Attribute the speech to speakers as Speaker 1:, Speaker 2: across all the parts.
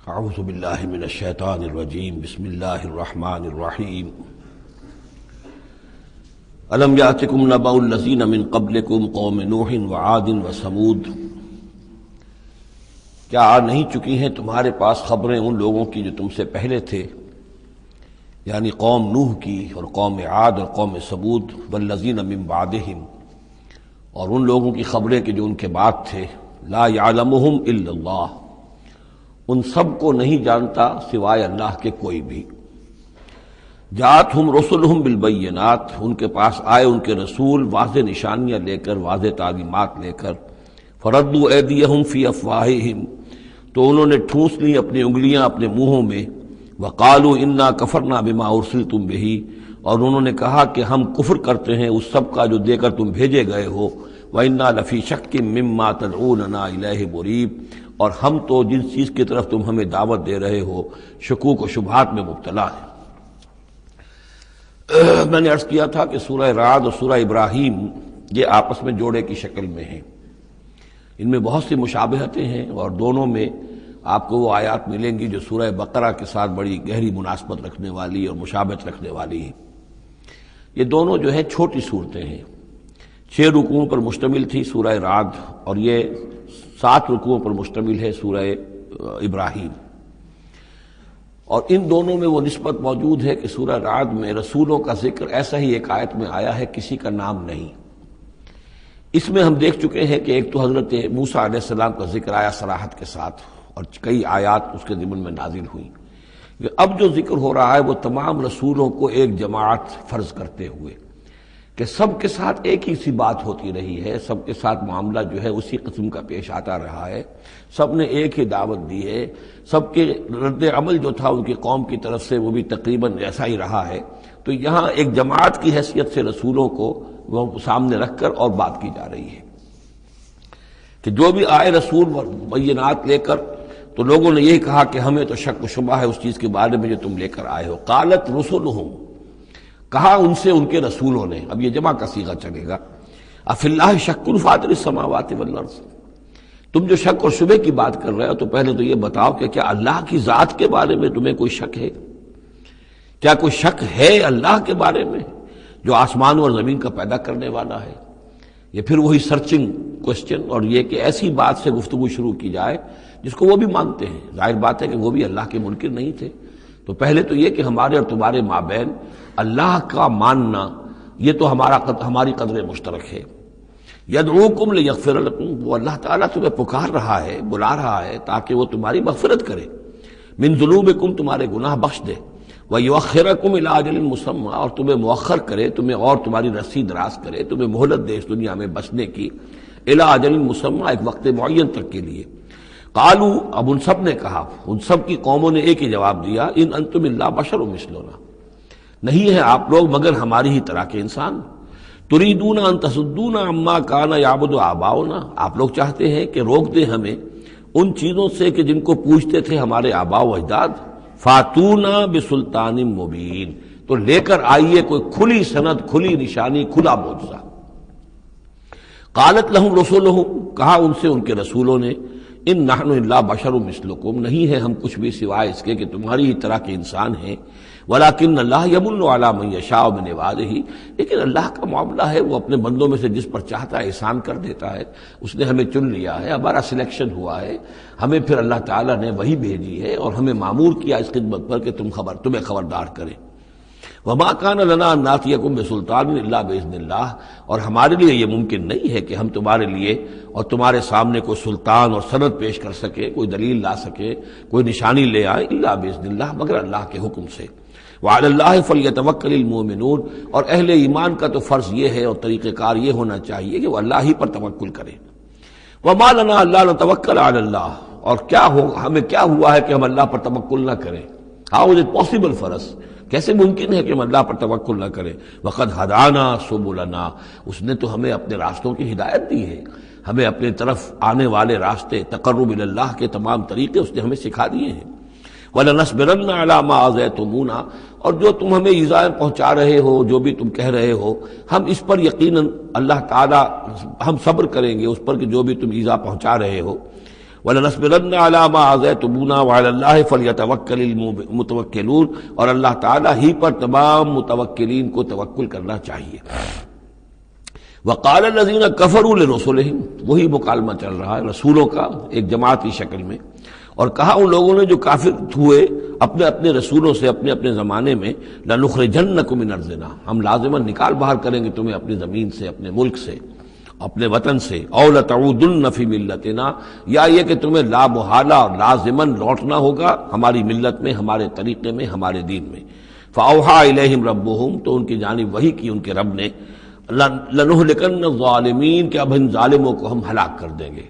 Speaker 1: اعوذ باللہ من الشیطان الرجیم بسم اللہ الرحمن الرحیم الم یاتکم نبأ الذین من قبلکم قوم نوح وعاد وثمود، کیا آ نہیں چکی ہیں تمہارے پاس خبریں ان لوگوں کی جو تم سے پہلے تھے، یعنی قوم نوح کی اور قوم عاد اور قوم ثمود، والذین من بعدہم، اور ان لوگوں کی خبریں کہ جو ان کے بعد تھے، لا یعلمہم الا اللہ، ان سب کو نہیں جانتا سوائے اللہ کے کوئی بھی۔ جاءتہم رسلہم بالبینات، ان کے پاس آئے ان کے رسول واضح نشانیاں لے کر، واضح تعلیمات لے کر، فردوا ایدیہم فی افواہہم، تو انہوں نے ٹھونس لی اپنی انگلیاں اپنے منہوں میں، وقالوا انا کفرنا بما ارسلتم بہ، اور انہوں نے کہا کہ ہم کفر کرتے ہیں اس سب کا جو دے کر تم بھیجے گئے ہو، وَإِنَّا لَفِي شَكٍّ مِّمَّا تَدْعُونَنَا إِلَيْهِ مُرِيبٍ، اور ہم تو جس چیز کی طرف تم ہمیں دعوت دے رہے ہو شکوک و شبہات میں مبتلا ہے۔ میں نے عرض کیا تھا کہ سورہ رعد اور سورہ ابراہیم یہ آپس میں جوڑے کی شکل میں ہیں، ان میں بہت سی مشابہتیں ہیں، اور دونوں میں آپ کو وہ آیات ملیں گی جو سورہ بقرہ کے ساتھ بڑی گہری مناسبت رکھنے والی اور مشابہت رکھنے والی ہیں۔ یہ دونوں جو ہے چھوٹی صورتیں ہیں، 6 رکوعوں پر مشتمل تھی سورہ رعد، اور یہ 7 رکوعوں پر مشتمل ہے سورہ ابراہیم، اور ان دونوں میں وہ نسبت موجود ہے کہ سورہ رعد میں رسولوں کا ذکر ایسا ہی ایک آیت میں آیا ہے، کسی کا نام نہیں۔ اس میں ہم دیکھ چکے ہیں کہ ایک تو حضرت موسیٰ علیہ السلام کا ذکر آیا صراحت کے ساتھ، اور کئی آیات اس کے ضمن میں نازل ہوئیں۔ اب جو ذکر ہو رہا ہے وہ تمام رسولوں کو ایک جماعت فرض کرتے ہوئے کہ سب کے ساتھ ایک ہی سی بات ہوتی رہی ہے، سب کے ساتھ معاملہ جو ہے اسی قسم کا پیش آتا رہا ہے، سب نے ایک ہی دعوت دی ہے، سب کے رد عمل جو تھا ان کی قوم کی طرف سے وہ بھی تقریباً ایسا ہی رہا ہے۔ تو یہاں ایک جماعت کی حیثیت سے رسولوں کو وہ سامنے رکھ کر اور بات کی جا رہی ہے کہ جو بھی آئے رسول بینات لے کر، تو لوگوں نے یہی کہا کہ ہمیں تو شک و شبہ ہے اس چیز کے بارے میں جو تم لے کر آئے ہو۔ قالت رسلہم، کہا ان سے ان کے رسولوں نے، اب یہ جمع کا صیغہ چلے گا، افی اللہ شک فاطر السماوات والارض، تم جو شک اور شبہ کی بات کر رہے ہو تو پہلے تو یہ بتاؤ کہ کیا اللہ کی ذات کے بارے میں تمہیں کوئی شک ہے؟ کیا کوئی شک ہے اللہ کے بارے میں جو آسمان اور زمین کا پیدا کرنے والا ہے؟ یہ پھر وہی سرچنگ کوسچن، اور یہ کہ ایسی بات سے گفتگو شروع کی جائے جس کو وہ بھی مانتے ہیں۔ ظاہر بات ہے کہ وہ بھی اللہ کے منکر نہیں تھے، تو پہلے تو یہ کہ ہمارے اور تمہارے مابین اللہ کا ماننا یہ تو ہماری قدر مشترک ہے۔ یدعوکم لیغفر لکم، وہ اللہ تعالیٰ تمہیں پکار رہا ہے، بلا رہا ہے تاکہ وہ تمہاری مغفرت کرے، من ذنوبکم، تمہارے گناہ بخش دے، ویؤخرکم الی اجل مسمی، اور تمہیں مؤخر کرے، تمہیں اور تمہاری رسی دراز کرے، تمہیں مہلت دے اس دنیا میں بچنے کی، الی اجل مسمی، ایک وقت معین تک کے لیے۔ قالوا، اب ان سب نے کہا، ان سب کی قوموں نے ایک ہی جواب دیا، ان انتم الا بشر مثلنا، نہیں ہے آپ لوگ مگر ہماری ہی طرح کے انسان۔ تریدون ان تصدونا عما کان یعبد آباؤنا، آپ لوگ چاہتے ہیں کہ روک دیں ہمیں ان چیزوں سے کہ جن کو پوجتے تھے ہمارے آباء و اجداد۔ فاتونا بسلطان مبین، تو لے کر آئیے کوئی کھلی سند، کھلی نشانی، کھلا معجزہ۔ قالت لہم رسلہم، کہا ان سے ان کے رسولوں نے، ان نحن الا بشر مثلکم، نہیں ہے ہم کچھ بھی سوائے اس کے کہ تمہاری ہی طرح کے انسان ہیں، ولکن اللہ یمن علی من یشاء من عبادہ، لیکن اللہ کا معاملہ ہے وہ اپنے بندوں میں سے جس پر چاہتا ہے احسان کر دیتا ہے۔ اس نے ہمیں چن لیا ہے، ہمارا سلیکشن ہوا ہے، ہمیں پھر اللہ تعالیٰ نے وہی بھیجی ہے اور ہمیں مامور کیا اس خدمت پر کہ تمہیں خبردار کرے۔ وما کان لنا ان ناتیکم بسلطان الا باذن اللہ، اور ہمارے لیے یہ ممکن نہیں ہے کہ ہم تمہارے لیے اور تمہارے سامنے کوئی سلطان اور سند پیش کر سکے، کوئی دلیل لا سکے، کوئی نشانی لے آئے، الا باذن اللہ، مگر اللہ کے حکم سے۔ وعلی اللہ فلیتوکل المؤمنون، اور اہل ایمان کا تو فرض یہ ہے اور طریقہ کار یہ ہونا چاہیے کہ وہ اللہ ہی پر توکل کرے۔ وما لنا الا نتوکل علی اللہ، اور ہمیں کیا ہوا ہے کہ ہم اللہ پر توکل نہ کریں؟ How is it possible for us, کیسے ممکن ہے کہ ہم اللہ پر توکل نہ کریں؟ وقد ہدانا سبلنا، اس نے تو ہمیں اپنے راستوں کی ہدایت دی ہے، ہمیں اپنے طرف آنے والے راستے، تقرب الی اللہ کے تمام طریقے اس نے ہمیں سکھا دیے ہیں۔ وَلَنَصْبِرَنَّ عَلَىٰ مَا آذَيْتُمُونَا، اور جو تم ہمیں ایذائیں پہنچا رہے ہو، جو بھی تم کہہ رہے ہو، ہم اس پر یقیناً اللہ تعالیٰ ہم صبر کریں گے اس پر کہ جو بھی تم ایذا پہنچا رہے ہو۔ وَلَنَصْبِرَنَّ عَلَىٰ مَا آذَيْتُمُونَا وَعَلَى اللَّهِ فَلْيَتَوَكَّلِ الْمُتَوَكِّلُونَ، اور اللہ تعالیٰ ہی پر تمام متوکلین کو توکل کرنا چاہیے۔ وَقَالَ الَّذِينَ كَفَرُوا لِرُسُلِهِمْ، وہی مکالمہ چل رہا ہے رسولوں کا ایک جماعت کی شکل میں، اور کہا ان لوگوں نے جو کافر ہوئے اپنے اپنے رسولوں سے اپنے اپنے زمانے میں، لَنُخْرِجَنَّكُم مِّنْ أَرْضِنَا، ہم لازماً نکال باہر کریں گے تمہیں اپنی زمین سے، اپنے ملک سے، اپنے وطن سے، أَوْ لَتَعُودُنَّ فِي مِلَّتِنَا، یا یہ کہ تمہیں لا محالہ اور لازماً لوٹنا ہوگا ہماری ملت میں، ہمارے طریقے میں، ہمارے دین میں۔ فَأَوْحَىٰ إِلَيْهِمْ رَبُّهُمْ، تو ان کی جانب وحی کی ان کے رب نے، لَنُهْلِكَنَّ الظَّالِمِينَ، کہ اب ان ظالموں کو ہم ہلاک کر دیں گے،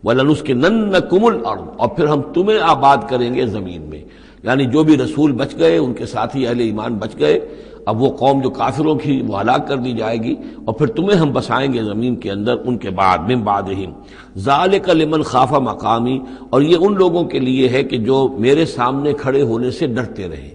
Speaker 1: وَلَنُسْكِنَنَّكُمُ الْأَرْضَ، اور پھر ہم تمہیں آباد کریں گے زمین میں، یعنی جو بھی رسول بچ گئے، ان کے ساتھی اہل ایمان بچ گئے، اب وہ قوم جو کافروں کی وہ ہلاک کر دی جائے گی، اور پھر تمہیں ہم بسائیں گے زمین کے اندر ان کے بعد، من بعدہم، ذالک لمن خاف مقامی، اور یہ ان لوگوں کے لیے ہے کہ جو میرے سامنے کھڑے ہونے سے ڈرتے رہیں،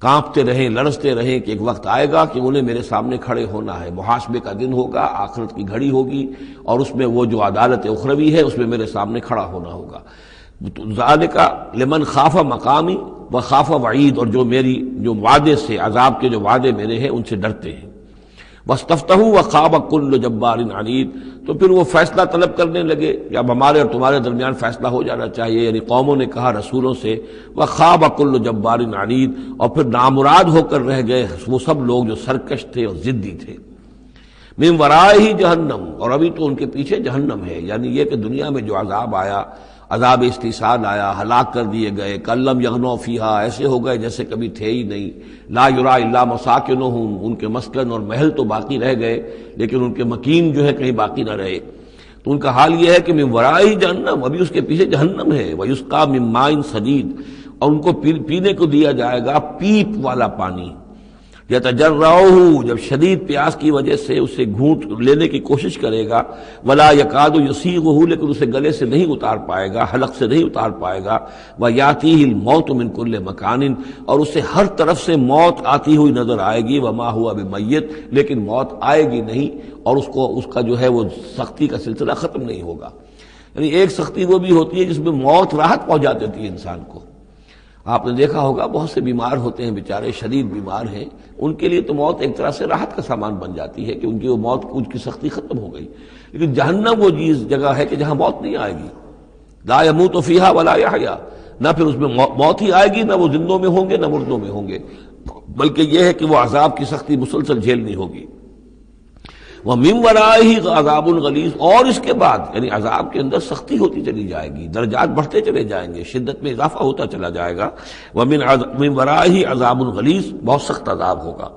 Speaker 1: کانپتے رہیں، لرزتے رہیں کہ ایک وقت آئے گا کہ انہیں میرے سامنے کھڑے ہونا ہے، محاسبے کا دن ہوگا، آخرت کی گھڑی ہوگی، اور اس میں وہ جو عدالت اخروی ہے اس میں میرے سامنے کھڑا ہونا ہوگا۔ ذالک لمن خاف مقامی و خاف وعید، اور جو میری جو وعدے سے، عذاب کے جو وعدے میرے ہیں ان سے ڈرتے ہیں۔ واستفتحوا وخاب كل جبار عنید، تو پھر وہ فیصلہ طلب کرنے لگے کہ اب ہمارے اور تمہارے درمیان فیصلہ ہو جانا چاہیے، یعنی قوموں نے کہا رسولوں سے، وخاب كل جبار عنید، اور پھر نامراد ہو کر رہ گئے وہ سب لوگ جو سرکش تھے اور ضدی تھے۔ من ورائہ جہنم، اور ابھی تو ان کے پیچھے جہنم ہے، یعنی یہ کہ دنیا میں جو عذاب آیا، عذاب استحصال آیا، ہلاک کر دیے گئے، کلم یغنوا فیہا، ایسے ہو گئے جیسے کبھی تھے ہی نہیں، لا یرا الا مساکنہم، ان کے مسکن اور محل تو باقی رہ گئے لیکن ان کے مکین جو ہے کہیں باقی نہ رہے۔ تو ان کا حال یہ ہے کہ من ورائہ جہنم، ابھی اس کے پیچھے جہنم ہے، ویسقا من ماء صدید، اور ان کو پینے کو دیا جائے گا پیپ والا پانی، یتجرعہ، جب شدید پیاس کی وجہ سے اسے گھونٹ لینے کی کوشش کرے گا، ولا یکاد یسیغہ، لیکن اسے گلے سے نہیں اتار پائے گا، حلق سے نہیں اتار پائے گا، ویاتیہ الموت من کل مکان، اور اسے ہر طرف سے موت آتی ہوئی نظر آئے گی، وما ہوا بمیت، لیکن موت آئے گی نہیں، اور اس کا جو ہے وہ سختی کا سلسلہ ختم نہیں ہوگا۔ یعنی ایک سختی وہ بھی ہوتی ہے جس میں موت راحت پہنچا دیتی ہے انسان کو۔ آپ نے دیکھا ہوگا بہت سے بیمار ہوتے ہیں بیچارے، شدید بیمار ہیں، ان کے لیے تو موت ایک طرح سے راحت کا سامان بن جاتی ہے کہ ان کی وہ موت، ان کی سختی ختم ہو گئی، لیکن جہنم وہ جگہ ہے کہ جہاں موت نہیں آئے گی، لا يموت فیہا ولا یحیا، نہ پھر اس میں موت ہی آئے گی، نہ وہ زندوں میں ہوں گے نہ مردوں میں ہوں گے، بلکہ یہ ہے کہ وہ عذاب کی سختی مسلسل جھیلنی ہوگی۔ وَمِن وَرَائِهِ عَذَابٌ غَلِيظٌ، اور اس کے بعد یعنی عذاب کے اندر سختی ہوتی چلی جائے گی، درجات بڑھتے چلے جائیں گے، شدت میں اضافہ ہوتا چلا جائے گا۔ وَمِن وَرَائِهِ عَذَابٌ غَلِيظٌ، بہت سخت عذاب ہوگا۔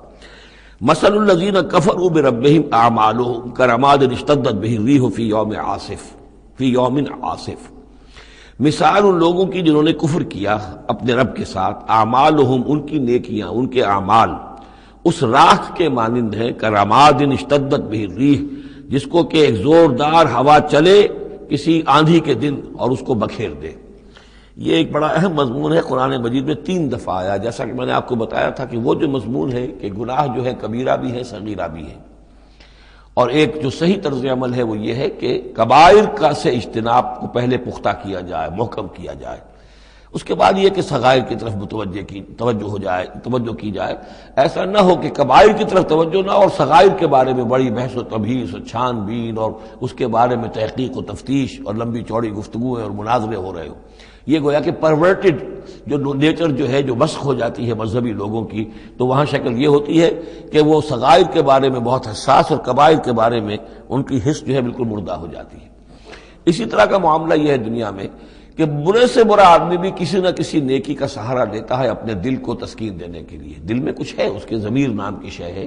Speaker 1: مَثَلُ الَّذِينَ كَفَرُوا بِرَبِّهِمْ أَعْمَالُهُمْ كَرَمَادٍ اشْتَدَّتْ بِهِ الرِّيحُ فِي يَوْمٍ عَاصِفٍ، مثال ان لوگوں کی جنہوں نے کفر کیا اپنے رب کے ساتھ، اعمالہم، ان کی نیکیاں، ان کے اعمال اس راکھ کے مانند ہیں، کرماد اشتدت بہ الریح، جس کو کہ ایک زوردار ہوا چلے کسی آندھی کے دن اور اس کو بکھیر دے۔ یہ ایک بڑا اہم مضمون ہے، قرآن مجید میں 3 دفعہ آیا، جیسا کہ میں نے آپ کو بتایا تھا کہ وہ جو مضمون ہے کہ گناہ جو ہے کبیرہ بھی ہے صغیرہ بھی ہے، اور ایک جو صحیح طرز عمل ہے وہ یہ ہے کہ کبائر کا سے اجتناب کو پہلے پختہ کیا جائے، محکم کیا جائے، اس کے بعد یہ کہ صغائر کی طرف توجہ کی جائے۔ ایسا نہ ہو کہ کبائر کی طرف توجہ نہ اور صغائر کے بارے میں بڑی بحث و تبحیث و چھان بین اور اس کے بارے میں تحقیق و تفتیش اور لمبی چوڑی گفتگویں اور مناظرے ہو رہے ہو۔ یہ گویا کہ پرورٹڈ جو نیچر جو ہے، جو مسخ ہو جاتی ہے مذہبی لوگوں کی، تو وہاں شکل یہ ہوتی ہے کہ وہ صغائر کے بارے میں بہت حساس اور کبائر کے بارے میں ان کی حس جو ہے بالکل مردہ ہو جاتی ہے۔ اسی طرح کا معاملہ یہ ہے دنیا میں کہ برے سے برا آدمی بھی کسی نہ کسی نیکی کا سہارا لیتا ہے اپنے دل کو تسکین دینے کے لیے۔ دل میں کچھ ہے، اس کے ضمیر نام کی شے ہے،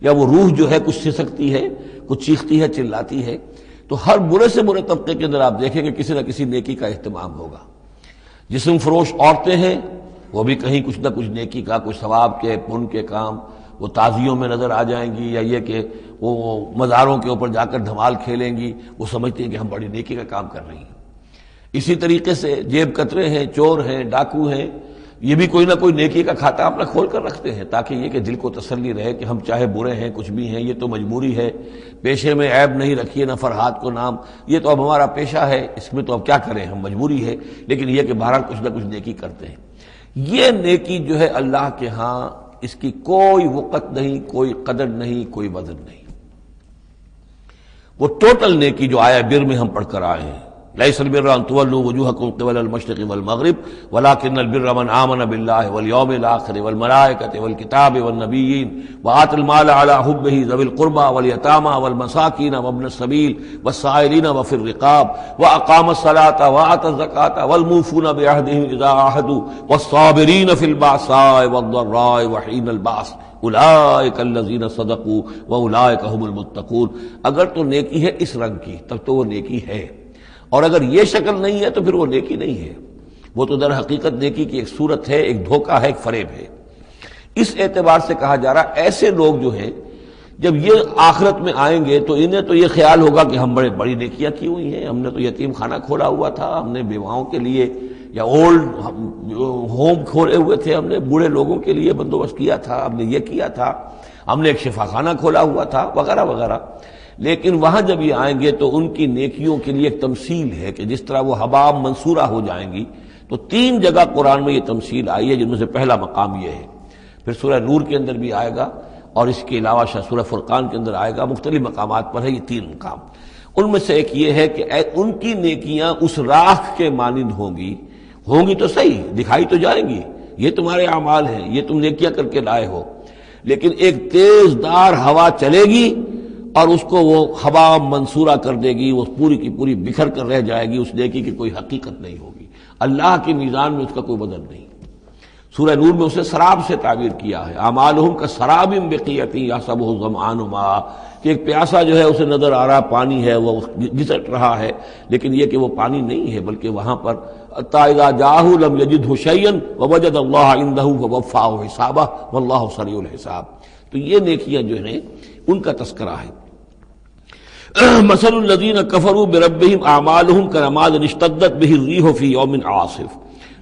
Speaker 1: یا وہ روح جو ہے کچھ سسکتی ہے، کچھ چیختی ہے، چلاتی ہے، تو ہر برے سے برے طبقے کے اندر آپ دیکھیں کہ کسی نہ کسی نیکی کا اہتمام ہوگا۔ جسم فروش عورتیں ہیں، وہ بھی کہیں کچھ نہ کچھ نیکی کا، کچھ ثواب کے، پن کے کام وہ تعزیوں میں نظر آ جائیں گی، یا یہ کہ وہ مزاروں کے اوپر جا کر دھمال کھیلیں گی، وہ سمجھتی ہیں کہ ہم بڑی نیکی کا کام کر رہی ہیں۔ اسی طریقے سے جیب کترے ہیں، چور ہیں، ڈاکو ہیں، یہ بھی کوئی نہ کوئی نیکی کا کھاتا اپنا کھول کر رکھتے ہیں تاکہ یہ کہ دل کو تسلی رہے کہ ہم چاہے برے ہیں کچھ بھی ہیں، یہ تو مجبوری ہے، پیشے میں عیب نہیں رکھیے نہ فرحات کو نام، یہ تو اب ہمارا پیشہ ہے، اس میں تو اب کیا کریں، ہم مجبوری ہے، لیکن یہ کہ بہرحال کچھ نہ کچھ نیکی کرتے ہیں۔ یہ نیکی جو ہے اللہ کے ہاں اس کی کوئی وقت نہیں، کوئی قدر نہیں، کوئی وزن نہیں، وہ ٹوٹل نیکی جو آیا بر میں ہم پڑھ کر آئے ہیں، لیس البر ان تولوا وجوهکم قبل المشرق والمغرب ولكن البر من آمن بالله واليوم الآخر والملائكة والكتاب والنبيين وآتى المال على حبه ذوي القربى واليتامى والمساكين وابن السبيل والسائلين وفي الرقاب وأقام الصلاة وآتى الزكاة والموفون بعهدهم إذا عاهدوا والصابرين في البأساء والضراء وحين البأس اولئک الذین صدقوا واولئک هم المتقون۔ اگر تو نیکی ہے اس رنگ کی تب تو وہ نیکی ہے، اور اگر یہ شکل نہیں ہے تو پھر وہ نیکی نہیں ہے، وہ تو در حقیقت نیکی کی ایک صورت ہے، ایک دھوکہ ہے، ایک فریب ہے۔ اس اعتبار سے کہا جا رہا ایسے لوگ جو ہیں جب یہ آخرت میں آئیں گے تو انہیں تو یہ خیال ہوگا کہ ہم بڑی نیکیاں کی ہوئی ہیں، ہم نے تو یتیم خانہ کھولا ہوا تھا، ہم نے بیواؤں کے لیے یا اولڈ ہوم کھولے ہوئے تھے، ہم نے بوڑھے لوگوں کے لیے بندوبست کیا تھا، ہم نے یہ کیا تھا، ہم نے ایک شفا خانہ کھولا ہوا تھا وغیرہ وغیرہ۔ لیکن وہاں جب یہ آئیں گے تو ان کی نیکیوں کے لیے ایک تمثیل ہے کہ جس طرح وہ حباب منصورہ ہو جائیں گی، تو 3 جگہ قرآن میں یہ تمثیل آئی ہے، جن میں سے پہلا مقام یہ ہے، پھر سورہ نور کے اندر بھی آئے گا، اور اس کے علاوہ سورہ فرقان کے اندر آئے گا، مختلف مقامات پر ہے یہ 3 مقام۔ ان میں سے ایک یہ ہے کہ ان کی نیکیاں اس راکھ کے مانند ہوں گی تو صحیح، دکھائی تو جائیں گی، یہ تمہارے اعمال ہیں، یہ تم نیکیاں کر کے لائے ہو، لیکن ایک تیز دار ہوا چلے گی اور اس کو وہ ہوا منصورہ کر دے گی، وہ پوری کی پوری بکھر کر رہ جائے گی، اس نیکی کی کوئی حقیقت نہیں ہوگی، اللہ کی میزان میں اس کا کوئی وزن نہیں۔ سورہ نور میں اسے سراب سے تعبیر کیا ہے، اعمالہم کسراب بقیۃ یحسبہ الظمآن ماء، کہ ایک پیاسا جو ہے اسے نظر آ رہا پانی ہے، وہ گھسٹ رہا ہے، لیکن یہ کہ وہ پانی نہیں ہے، بلکہ وہاں پر حتی اذا جاءہ لم یجدہ شیئا ووجد اللہ عندہ فوفاہ حسابہ واللہ سریع الحساب۔ تو یہ نیکیاں جو ہیں ان کا تذکرہ ہے۔ مثل الذین کفروا بربہم اعمالہم کرماد اشتدت بہ الریح فی یوم عاصف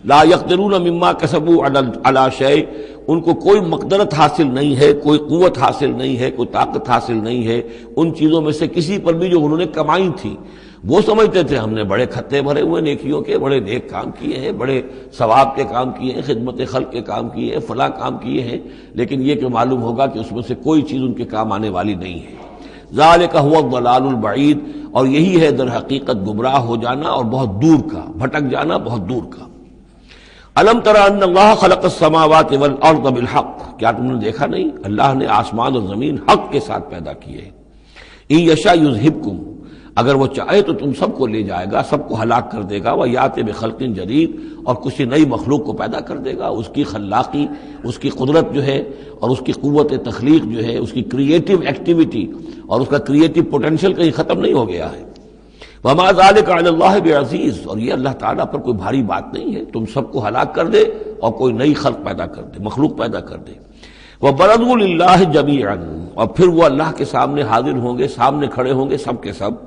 Speaker 1: لا یقدرون مما کسبوا علی شیء، ان کو کوئی مقدرت حاصل نہیں ہے، کوئی قوت حاصل نہیں ہے، کوئی طاقت حاصل نہیں ہے ان چیزوں میں سے کسی پر بھی جو انہوں نے کمائی تھی۔ وہ سمجھتے تھے ہم نے بڑے کھتے بھرے ہوئے نیکیوں کے، بڑے نیک کام کیے ہیں، بڑے ثواب کے کام کیے ہیں، خدمت خلق کے کام کیے ہیں، فلاں کام کیے ہیں، لیکن یہ کہ معلوم ہوگا کہ اس میں سے کوئی چیز ان کے کام آنے والی نہیں ہے۔ ذالک هو الضلال البعید، اور یہی ہے در حقیقت گمراہ ہو جانا اور بہت دور کا، بھٹک جانا بہت دور کا۔ الم تر ان اللہ خلق السماوات والارض بالحق، کیا تم نے دیکھا نہیں اللہ نے آسمان اور زمین حق کے ساتھ پیدا کیے ہیں۔ ان یشاء یذہبکم، اگر وہ چاہے تو تم سب کو لے جائے گا، سب کو ہلاک کر دے گا، ویأتی بخلق جدید، اور کسی نئی مخلوق کو پیدا کر دے گا۔ اس کی خلاقی، اس کی قدرت جو ہے اور اس کی قوت تخلیق جو ہے، اس کی کریٹو ایکٹیویٹی اور اس کا کریٹو پوٹینشیل کہیں ختم نہیں ہو گیا ہے۔ وما ذلک علی اللہ بعزیز، اور یہ اللہ تعالیٰ پر کوئی بھاری بات نہیں ہے، تم سب کو ہلاک کر دے اور کوئی نئی خلق پیدا کر دے، مخلوق پیدا کر دے۔ وبرزوا للہ جمیعا، اور پھر وہ اللہ کے سامنے حاضر ہوں گے، سامنے کھڑے ہوں گے سب کے سب۔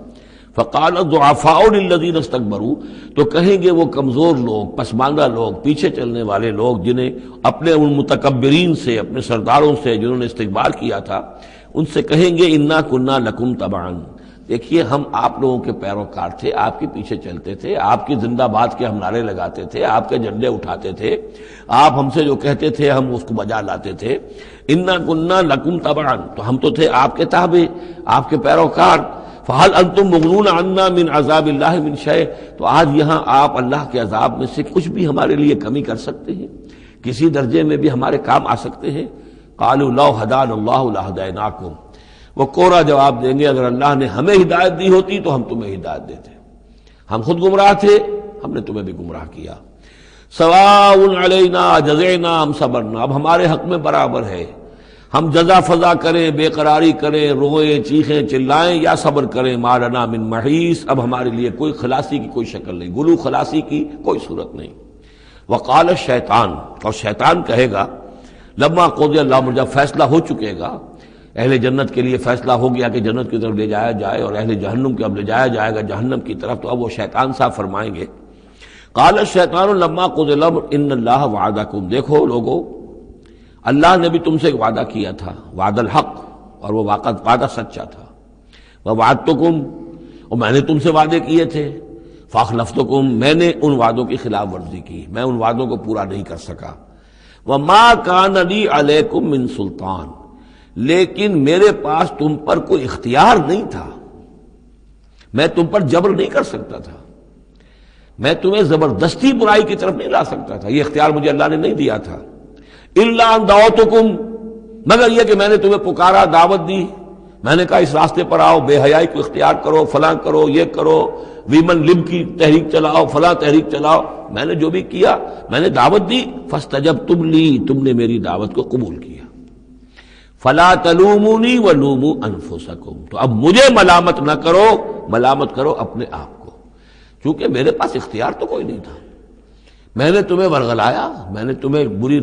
Speaker 1: فقال الضعفاء للذین استکبروا، تو کہیں گے وہ کمزور لوگ، پسماندہ لوگ، پیچھے چلنے والے لوگ، جنہیں اپنے ان متکبرین سے، اپنے سرداروں سے جنہوں نے استکبار کیا تھا، ان سے کہیں گے انا کنا لکم تبعا، دیکھیے ہم آپ لوگوں کے پیروکار تھے، آپ کے پیچھے چلتے تھے، آپ کی زندہ باد کے ہم نعرے لگاتے تھے، آپ کے جھنڈے اٹھاتے تھے، آپ ہم سے جو کہتے تھے ہم اس کو بجا لاتے تھے۔ انا کنا لکم تبعا، تو ہم تو تھے آپ کے تابع، آپ کے پیروکار۔ فہل انتم مغنون عنا من عذاب اللہ من شیء، تو آج یہاں آپ اللہ کے عذاب میں سے کچھ بھی ہمارے لیے کمی کر سکتے ہیں، کسی درجے میں بھی ہمارے کام آ سکتے ہیں؟ قالوا لو ہدانا اللہ لہدیناکم، وہ کوڑا جواب دیں گے اگر اللہ نے ہمیں ہدایت دی ہوتی تو ہم تمہیں ہدایت دیتے، ہم خود گمراہ تھے، ہم نے تمہیں بھی گمراہ کیا۔ سواء علینا جزعنا ام صبرنا، اب ہمارے حق میں برابر ہے، ہم جزا فضا کریں، بے قراری کریں، روئیں، چیخیں، چلائیں یا صبر کریں۔ ما لنا من محیص، اب ہمارے لیے کوئی خلاصی کی کوئی شکل نہیں، گلو خلاصی کی کوئی صورت نہیں۔ وقال الشیطان، اور شیطان کہے گا لما قضی الامر، جب فیصلہ ہو چکے گا، اہل جنت کے لیے فیصلہ ہو گیا کہ جنت کی طرف لے جایا جائے اور اہل جہنم کے اب لے جایا جائے گا جہنم کی طرف، تو اب وہ شیطان صاحب فرمائیں گے قال الشیطان لما قضی الامر ان اللہ وعدکم، دیکھو لوگو اللہ نے بھی تم سے ایک وعدہ کیا تھا، وعد الحق، اور وہ وعدہ سچا تھا، ووعدتکم، اور میں نے تم سے وعدے کیے تھے، فاخلفتکم، میں نے ان وعدوں کی خلاف ورزی کی، میں ان وعدوں کو پورا نہیں کر سکا، وما کان لی علیکم من سلطان، لیکن میرے پاس تم پر کوئی اختیار نہیں تھا، میں تم پر جبر نہیں کر سکتا تھا، میں تمہیں زبردستی برائی کی طرف نہیں لا سکتا تھا، یہ اختیار مجھے اللہ نے نہیں دیا تھا، الا ان دعوتکم، مگر یہ کہ میں نے تمہیں پکارا، دعوت دی، میں نے کہا اس راستے پر آؤ، بے حیائی کو اختیار کرو، فلاں کرو، یہ کرو، ویمن لب کی تحریک چلاؤ، فلاں تحریک چلاؤ، میں نے جو بھی کیا میں نے دعوت دی، فاستجبتم لی، تم نے میری دعوت کو قبول کیا، فلا تلومونی ولوموا انفسکم، تو اب مجھے ملامت نہ کرو، ملامت کرو اپنے آپ کو، چونکہ میرے پاس اختیار تو کوئی نہیں تھا، میں نے تمہیں ورغلایا، میں نے تمہیں برے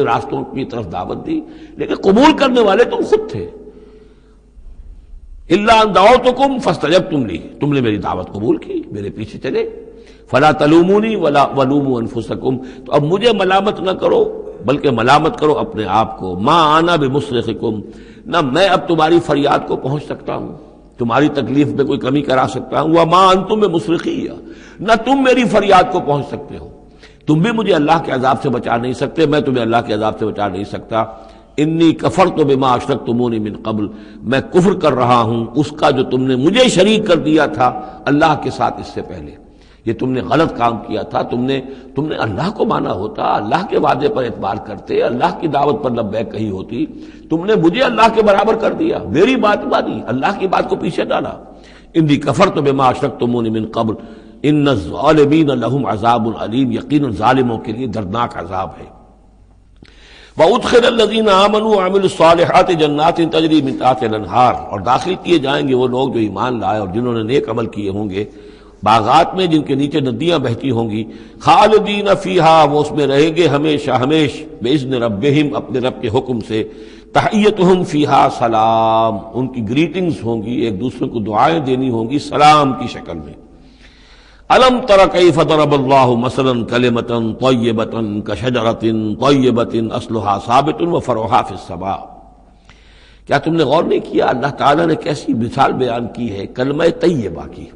Speaker 1: راستوں کی طرف دعوت دی، لیکن قبول کرنے والے تم خود تھے، الا ان دعوتکم فاستجبتم لی، تم نے میری دعوت قبول کی، میرے پیچھے چلے، فلا تلومونی ولوموا انفسکم، تو اب مجھے ملامت نہ کرو بلکہ ملامت کرو اپنے آپ کو، ما انا بمصرخکم، نہ میں اب تمہاری فریاد کو پہنچ سکتا ہوں، تمہاری تکلیف میں کوئی کمی کرا سکتا ہوں، وما انتم بمصرخی، نہ تم میری فریاد کو پہنچ سکتے ہو، تم بھی مجھے اللہ کے عذاب سے بچا نہیں سکتے، میں تمہیں اللہ کے عذاب سے بچا نہیں سکتا، انی کفرت بما اشرکتمونی من قبل، میں کفر کر رہا ہوں اس کا جو تم نے مجھے شریک کر دیا تھا اللہ کے ساتھ اس سے پہلے، یہ تم نے غلط کام کیا تھا، تم نے اللہ کو مانا ہوتا، اللہ کے وعدے پر اعتبار کرتے، اللہ کی دعوت پر لبیک کہی ہوتی، تم نے مجھے اللہ کے برابر کر دیا، میری بات مانی، اللہ کی بات کو پیچھے ڈالا، انی کفرت بما اشرکتمونی من قبل ان الظالمین لہم عذاب علیم، یقینا ظالموں کے لیے دردناک عذاب ہے، وَأُدْخِلَ الَّذِينَ آمَنُوا وَعَمِلُوا الصَّالِحَاتِ جَنَّاتٍ تَجْرِی مِن تحتہا الْأَنْہار، اور داخل کیے جائیں گے وہ لوگ جو ایمان لائے اور جنہوں نے نیک عمل کیے ہوں گے، باغات میں جن کے نیچے ندیاں بہتی ہوں گی، خالدین فیہا، وہ اس میں رہیں گے ہمیشہ ہمیش، بِإِذْنِ رَبِّهِمْ، اپنے رب کے حکم سے، تحیتہم فیہا سلام، ان کی گریٹنگز ہوں گی، ایک دوسرے کو دعائیں دینی ہوں گی سلام کی شکل میں۔ الم تر کیف ضرب اللہ مثلا کلمۃ طیبۃ کشجرۃ طیبۃ اصلها ثابت وفرعها فی السماء، کیا تم نے غور نہیں کیا اللہ تعالیٰ نے کیسی مثال بیان کی ہے کلمہ طیبہ کی؟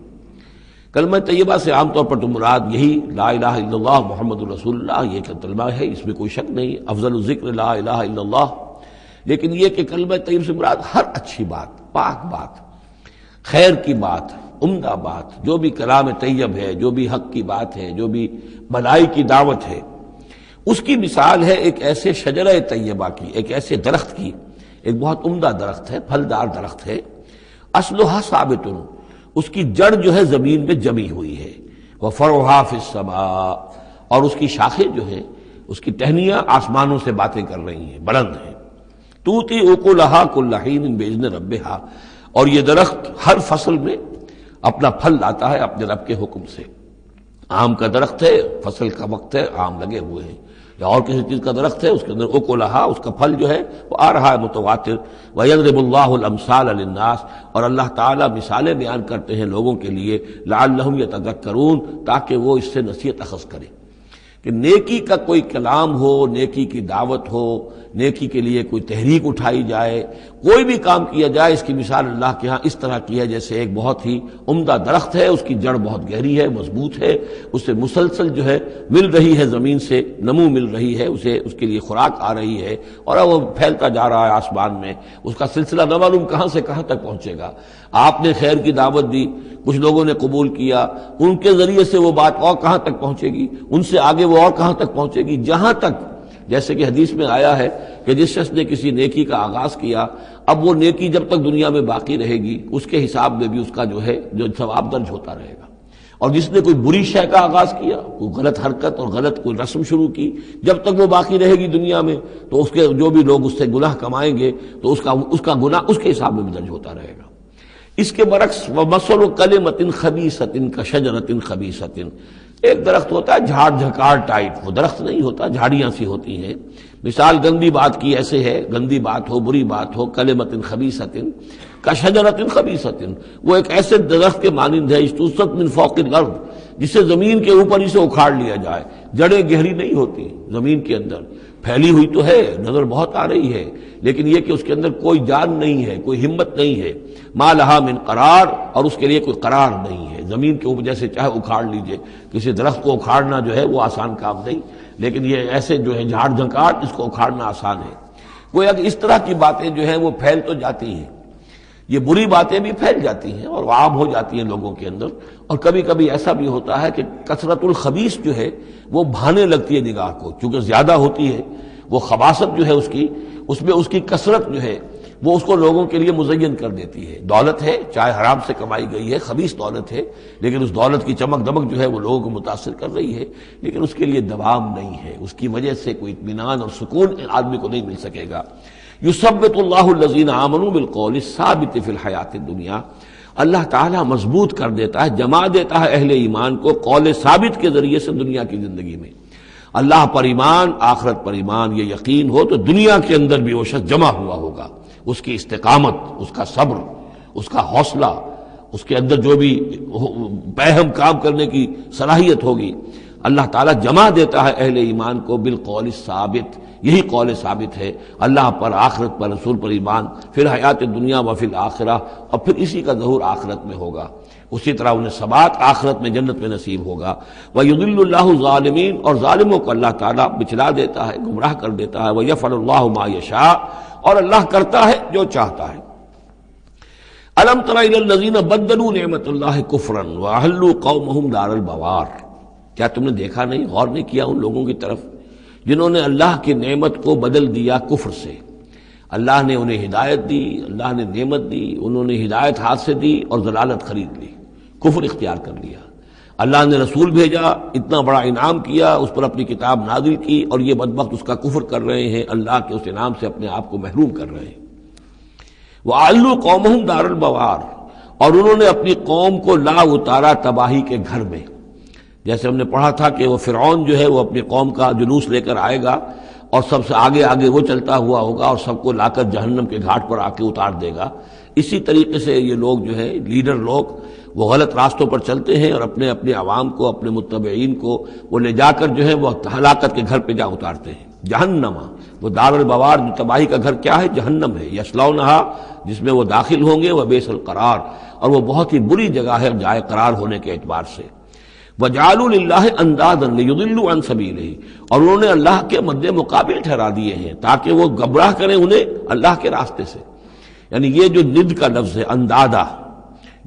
Speaker 1: کلمہ طیبہ سے عام طور پر تو مراد یہی لا الہ الا اللہ محمد رسول اللہ، یہ کلمہ ہے، اس میں کوئی شک نہیں، افضل الذکر لا الہ الا اللہ، لیکن یہ کہ کلمہ طیب سے مراد ہر اچھی بات، پاک بات، خیر کی بات، عمدہ بات، جو بھی کلام طیب ہے، جو بھی حق کی بات ہے، جو بھی بھلائی کی دعوت ہے، اس کی مثال ہے ایک ایسے شجرہ طیبہ کی، ایک ایسے درخت کی، ایک بہت عمدہ درخت ہے، پھلدار درخت ہے، اصلها ثابت، اس کی جڑ جو ہے زمین میں جمی ہوئی ہے، وفرعها فی السماء، اور اس کی شاخیں جو ہیں، اس کی ٹہنیاں آسمانوں سے باتیں کر رہی ہیں، بلند ہیں، توتی اکلھا کل حین باذن ربھا، اور یہ درخت ہر فصل میں اپنا پھل لاتا ہے اپنے رب کے حکم سے، آم کا درخت ہے، فصل کا وقت ہے، آم لگے ہوئے ہیں، یا اور کسی چیز کا درخت ہے، اس کے اندر اکلھا، اس کا پھل جو ہے وہ آ رہا ہے متواتر، وَيَضْرِبُ اللَّهُ الْأَمْثَالَ لِلنَّاسِ، اور اللہ تعالیٰ مثالیں بیان کرتے ہیں لوگوں کے لیے، لَعَلَّهُمْ يَتَذَكَّرُونَ، تاکہ وہ اس سے نصیحت اخذ کریں، کہ نیکی کا کوئی کلام ہو، نیکی کی دعوت ہو، نیکی کے لیے کوئی تحریک اٹھائی جائے، کوئی بھی کام کیا جائے، اس کی مثال اللہ کے ہاں اس طرح کی ہے جیسے ایک بہت ہی عمدہ درخت ہے، اس کی جڑ بہت گہری ہے، مضبوط ہے، اس سے مسلسل جو ہے مل رہی ہے، زمین سے نمو مل رہی ہے، اسے اس کے لیے خوراک آ رہی ہے، اور وہ پھیلتا جا رہا ہے آسمان میں، اس کا سلسلہ نہ معلوم کہاں سے کہاں تک پہنچے گا۔ آپ نے خیر کی دعوت دی، کچھ لوگوں نے قبول کیا، ان کے ذریعے سے وہ بات اور کہاں تک پہنچے گی، ان سے آگے وہ اور کہاں تک پہنچے گی، جہاں تک، جیسے کہ حدیث میں آیا ہے کہ جس شخص نے کسی نیکی کا آغاز کیا، اب وہ نیکی جب تک دنیا میں باقی رہے گی اس کے حساب میں بھی اس کا جو ہے جو ثواب درج ہوتا رہے گا، اور جس نے کوئی بری شے کا آغاز کیا، کوئی غلط حرکت اور غلط کوئی رسم شروع کی، جب تک وہ باقی رہے گی دنیا میں تو اس کے جو بھی لوگ اس سے گناہ کمائیں گے تو اس کا گناہ اس کے حساب میں بھی درج ہوتا رہے گا۔ اس کے برعکس وَمَثَلُ كَلِمَةٍ خَبِيثَةٍ كَشَجَرَةٍ خَبِيثَةٍ، ایک درخت ہوتا ہے جھاڑ جھکاڑ ٹائپ، وہ درخت نہیں ہوتا، جھاڑیاں سی ہوتی ہیں، مثال گندی بات کی ایسے ہے، گندی بات ہو، بری بات ہو، کلمۃ خبیثۃ کشجرۃ خبیثۃ، وہ ایک ایسے درخت کے مانند ہے، اجتثت من فوق الارض، جسے زمین کے اوپر اسے اکھاڑ لیا جائے. جڑیں گہری نہیں ہوتی زمین کے اندر، پھیلی ہوئی تو ہے، نظر بہت آ رہی ہے، لیکن یہ کہ اس کے اندر کوئی جان نہیں ہے، کوئی ہمت نہیں ہے. ما لہا من قرار، اور اس کے لیے کوئی قرار نہیں ہے. زمین کے اوپر جیسے چاہے اکھاڑ لیجئے، کسی درخت کو اکھاڑنا جو ہے وہ آسان کام نہیں، لیکن یہ ایسے جو ہے جھاڑ جھنکاٹ، اس کو اکھاڑنا آسان ہے. گویا کہ اس طرح کی باتیں جو ہیں وہ پھیل تو جاتی ہیں، یہ بری باتیں بھی پھیل جاتی ہیں اور عام ہو جاتی ہیں لوگوں کے اندر. اور کبھی کبھی ایسا بھی ہوتا ہے کہ کثرت الخبیث جو ہے وہ بھانے لگتی ہے نگاہ کو، چونکہ زیادہ ہوتی ہے وہ خباثت جو ہے اس میں اس کی کثرت جو ہے وہ اس کو لوگوں کے لیے مزین کر دیتی ہے. دولت ہے، چاہے حرام سے کمائی گئی ہے، خبیث دولت ہے، لیکن اس دولت کی چمک دمک جو ہے وہ لوگوں کو متاثر کر رہی ہے، لیکن اس کے لیے دوام نہیں ہے، اس کی وجہ سے کوئی اطمینان اور سکون آدمی کو نہیں مل سکے گا. یثبت اللہ الذین آمنوا بالقول الثابت فی الحیات الدنیا، اللہ تعالیٰ مضبوط کر دیتا ہے، جما دیتا ہے اہل ایمان کو قول ثابت کے ذریعے سے دنیا کی زندگی میں. اللہ پر ایمان، آخرت پر ایمان، یہ یقین ہو تو دنیا کے اندر بھی وہ شخص جمع ہوا ہوگا. اس کی استقامت، اس کا صبر، اس کا حوصلہ، اس کے اندر جو بھی باہم کام کرنے کی صلاحیت ہوگی، اللہ تعالیٰ جمع دیتا ہے اہل ایمان کو بالقول الثابت. یہی قول ثابت ہے، اللہ پر، آخرت پر، رسول پر ایمان، پھر حیات دنیا و فی الآخرہ، اور پھر اسی کا ظہور آخرت میں ہوگا. اسی طرح انہیں ثبات آخرت میں جنت میں نصیب ہوگا. وَيُضِلُّ اللَّهُ الظَّالِمِينَ، اور ظالموں کو اللہ تعالیٰ بچلا دیتا ہے، گمراہ کر دیتا ہے. وَيَفْعَلُ اللَّهُ مَا يَشَاءُ، اور اللہ کرتا ہے جو چاہتا ہے. أَلَمْ تَرَ إِلَى الَّذِينَ بَدَّلُوا نِعْمَةَ اللَّهِ كُفْرًا وَأَحَلُّوا قَوْمَهُمْ دَارَ الْبَوَارِ، کیا تم نے دیکھا نہیں، غور نہیں کیا ان لوگوں کی طرف جنہوں نے اللہ کی نعمت کو بدل دیا کفر سے؟ اللہ نے انہیں ہدایت دی، اللہ نے نعمت دی، انہوں نے ہدایت ہاتھ سے دی اور ضلالت خرید لی، کفر اختیار کر لیا. اللہ نے رسول بھیجا، اتنا بڑا انعام کیا، اس پر اپنی کتاب نازل کی، اور یہ بدبخت اس کا کفر کر رہے ہیں، اللہ کے اس انعام سے اپنے آپ کو محروم کر رہے ہیں. وَأَحَلُّوا قَوْمَهُمْ دَارَ الْبَوَارِ، اور انہوں نے اپنی قوم کو لا اتارا تباہی کے گھر میں. جیسے ہم نے پڑھا تھا کہ وہ فرعون جو ہے وہ اپنی قوم کا جلوس لے کر آئے گا اور سب سے آگے آگے وہ چلتا ہوا ہوگا اور سب کو لا کر جہنم کے گھاٹ پر آ کے اتار دے گا. اسی طریقے سے یہ لوگ جو ہے لیڈر لوگ وہ غلط راستوں پر چلتے ہیں اور اپنے اپنے عوام کو، اپنے متبعین کو وہ لے جا کر جو ہے وہ ہلاکت کے گھر پہ جا اتارتے ہیں. جہنم، وہ دار البوار، جو تباہی کا گھر کیا ہے؟ جہنم ہے. یصلونہا، جس میں وہ داخل ہوں گے، وبئس القرار، اور وہ بہت ہی بری جگہ ہے جائے قرار ہونے کے اعتبار سے. وَجَعَلُوا لِلَّهِ أَندَادًا لِيُضِلُّوا عَن سَبِيلِهِ، اور انہوں نے اللہ کے مد مقابل ٹھہرا دیے ہیں تاکہ وہ گمراہ کریں انہیں اللہ کے راستے سے. یعنی یہ جو ند کا لفظ ہے اندادا،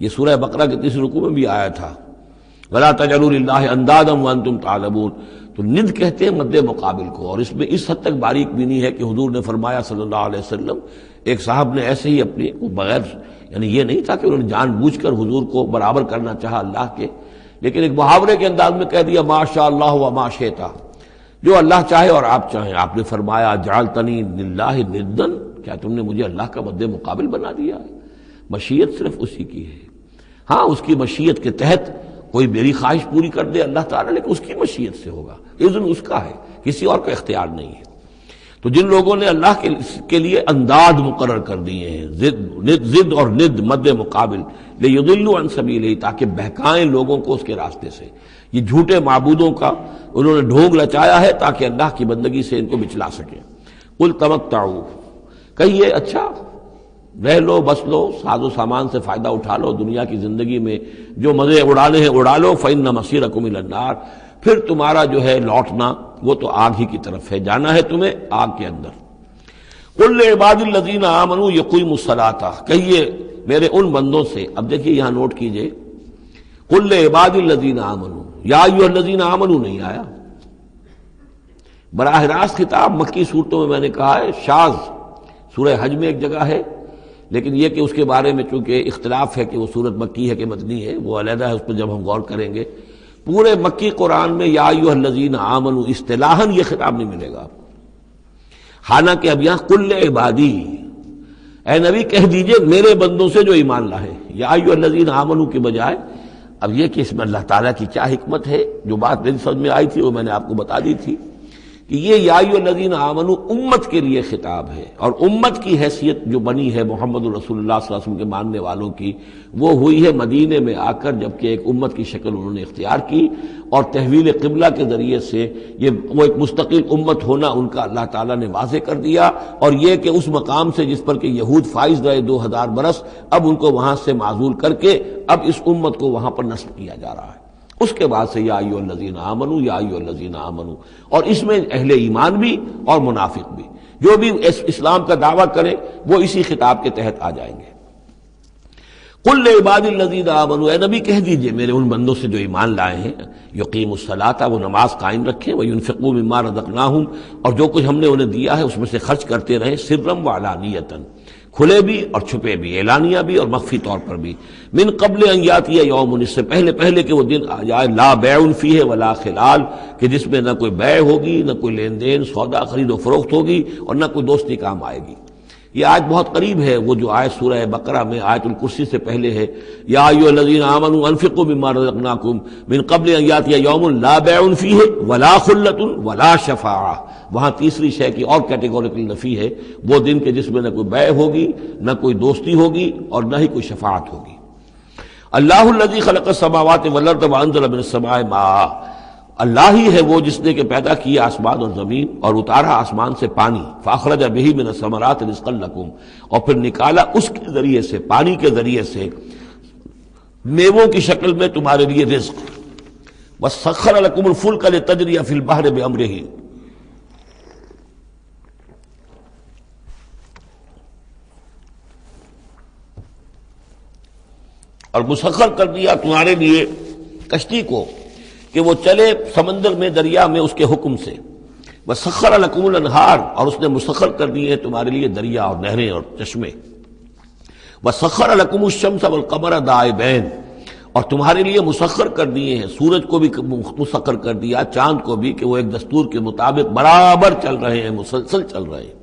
Speaker 1: یہ سورہ بقرہ کے 30 رکوع میں بھی آیا تھا، وَلَا تَجْعَلُوا لِلَّهِ أَندَادًا وَأَنتُمْ تَعْلَمُونَ. تو ند کہتے ہیں مد مقابل کو، اور اس میں اس حد تک باریک بھی نہیں ہے کہ حضور نے فرمایا صلی اللہ علیہ وسلم، ایک صاحب نے ایسے ہی اپنی بغیر، یعنی یہ نہیں تھا کہ انہوں نے جان بوجھ کر حضور کو برابر کرنا چاہا اللہ کے، لیکن ایک محاورے کے انداز میں کہہ دیا ما شاء اللہ و ما شئت، جو اللہ چاہے اور آپ چاہیں. آپ نے فرمایا جعلتنی للہ ندا، کیا تم نے مجھے اللہ کا مد مقابل بنا دیا ہے؟ مشیت صرف اسی کی ہے. ہاں، اس کی مشیت کے تحت کوئی میری خواہش پوری کر دے اللہ تعالیٰ، لیکن اس کی مشیت سے ہوگا، اذن اس کا ہے، کسی اور کا اختیار نہیں ہے. تو جن لوگوں نے اللہ کے لیے انداد مقرر کر دیے ہیں، ضد اور ند مد مقابل، لیضلوا عن سبیلہ، تاکہ بہکائیں لوگوں کو اس کے راستے سے، یہ جھوٹے معبودوں کا انہوں نے ڈھونگ رچایا ہے تاکہ اللہ کی بندگی سے ان کو بچلا سکیں. قل تمتعوا، کہیے اچھا رہ لو، بس لو، ساز و سامان سے فائدہ اٹھا لو، دنیا کی زندگی میں جو مزے اڑانے ہیں اڑا لو، فإن مصیرکم الی النار، پھر تمہارا جو ہے لوٹنا وہ تو آگ ہی کی طرف ہے، جانا ہے تمہیں آگ کے اندر. قل لعباد الذین آمنوا یقیموا الصلاۃ، کہیے میرے ان بندوں سے. اب دیکھیے یہاں نوٹ کیجئے، قل لعباد الذین آمنوا، یا ایھا الذین آمنوا نہیں آیا. براہ راست خطاب مکی صورتوں میں میں نے کہا ہے شاذ، سورہ حج میں ایک جگہ ہے، لیکن یہ کہ اس کے بارے میں چونکہ اختلاف ہے کہ وہ سورت مکی ہے کہ مدنی ہے، وہ علیحدہ ہے، اس پر جب ہم غور کریں گے. پورے مکی قرآن میں یا ایھا الذین آمنوا اصطلاحاً یہ خطاب نہیں ملے گا. حالانکہ اب یہاں قل عبادی، اے نبی کہہ دیجئے میرے بندوں سے جو ایمان لائے، یا ایھا الذین آمنوا کے بجائے. اب یہ کہ اس میں اللہ تعالیٰ کی کیا حکمت ہے، جو بات میری سمجھ میں آئی تھی وہ میں نے آپ کو بتا دی تھی کہ یہ یا ایھا الذین آمنوا امت کے لیے خطاب ہے، اور امت کی حیثیت جو بنی ہے محمد رسول اللہ صلی اللہ علیہ وسلم کے ماننے والوں کی، وہ ہوئی ہے مدینے میں آ کر، جبکہ ایک امت کی شکل انہوں نے اختیار کی، اور تحویل قبلہ کے ذریعے سے یہ وہ ایک مستقل امت ہونا ان کا اللہ تعالیٰ نے واضح کر دیا، اور یہ کہ اس مقام سے جس پر کہ یہود فائز رہے 2000 برس، اب ان کو وہاں سے معزول کر کے اب اس امت کو وہاں پر نصب کیا جا رہا ہے۔ اس کے بعد سے یا ایھا الذین آمنوا، یا ایھا الذین آمنوا، اور اس میں اہل ایمان بھی اور منافق بھی، جو بھی اسلام کا دعویٰ کریں وہ اسی خطاب کے تحت آ جائیں گے۔ قل لعبادی الذین آمنوا، اے نبی کہہ دیجئے میرے ان بندوں سے جو ایمان لائے ہیں، یقیموا الصلاۃ، وہ نماز قائم رکھیں، وینفقوا مما رزقناہم، اور جو کچھ ہم نے انہیں دیا ہے اس میں سے خرچ کرتے رہیں، سرا وعلانیۃ، کھلے بھی اور چھپے بھی، اعلانیہ بھی اور مخفی طور پر بھی، من قبل ان یاتی یوم، اس سے پہلے کہ وہ دن آ جائے، لا بیع فیہ ولا خلال، کہ جس میں نہ کوئی بیع ہوگی، نہ کوئی لین دین سودا خرید و فروخت ہوگی، اور نہ کوئی دوستی کام آئے گی۔ یہ آیت بہت قریب ہے وہ جو آیت سورہ بقرہ میں آیت الکرسی سے پہلے ہے، یا ایھا الذین آمنوا انفقوا مما رزقناکم من قبل ان یاتی یوم لا بیع فیہ ولا خلۃ ولا شفاعہ، وہاں تیسری شے کی اور کیٹیگوریکل نفی ہے، وہ دن کے جس میں نہ کوئی بیع ہوگی، نہ کوئی دوستی ہوگی، اور نہ ہی کوئی شفاعت ہوگی۔ اللہ الذی خلق السماوات والارض وانزل من السماء ماء، اللہ ہی ہے وہ جس نے کہ پیدا کیا آسمان اور زمین اور اتارا آسمان سے پانی، فاخرج بہ من الثمرات رزقا لکم، اور پھر نکالا اس کے ذریعے سے، پانی کے ذریعے سے، میووں کی شکل میں تمہارے لیے رزق، وسخر لکم الفلک لتجری فی البحر بامرہ، اور مسخر کر دیا تمہارے لیے کشتی کو کہ وہ چلے سمندر میں، دریا میں اس کے حکم سے، وسخر لکم الانہار، اور اس نے مسخر کر دیے تمہارے لیے دریا اور نہریں اور چشمے، وسخر لکم الشمس والقمر دائبین، اور تمہارے لیے مسخر کر دیے ہیں، سورج کو بھی مسخر کر دیا، چاند کو بھی، کہ وہ ایک دستور کے مطابق برابر چل رہے ہیں، مسلسل چل رہے ہیں،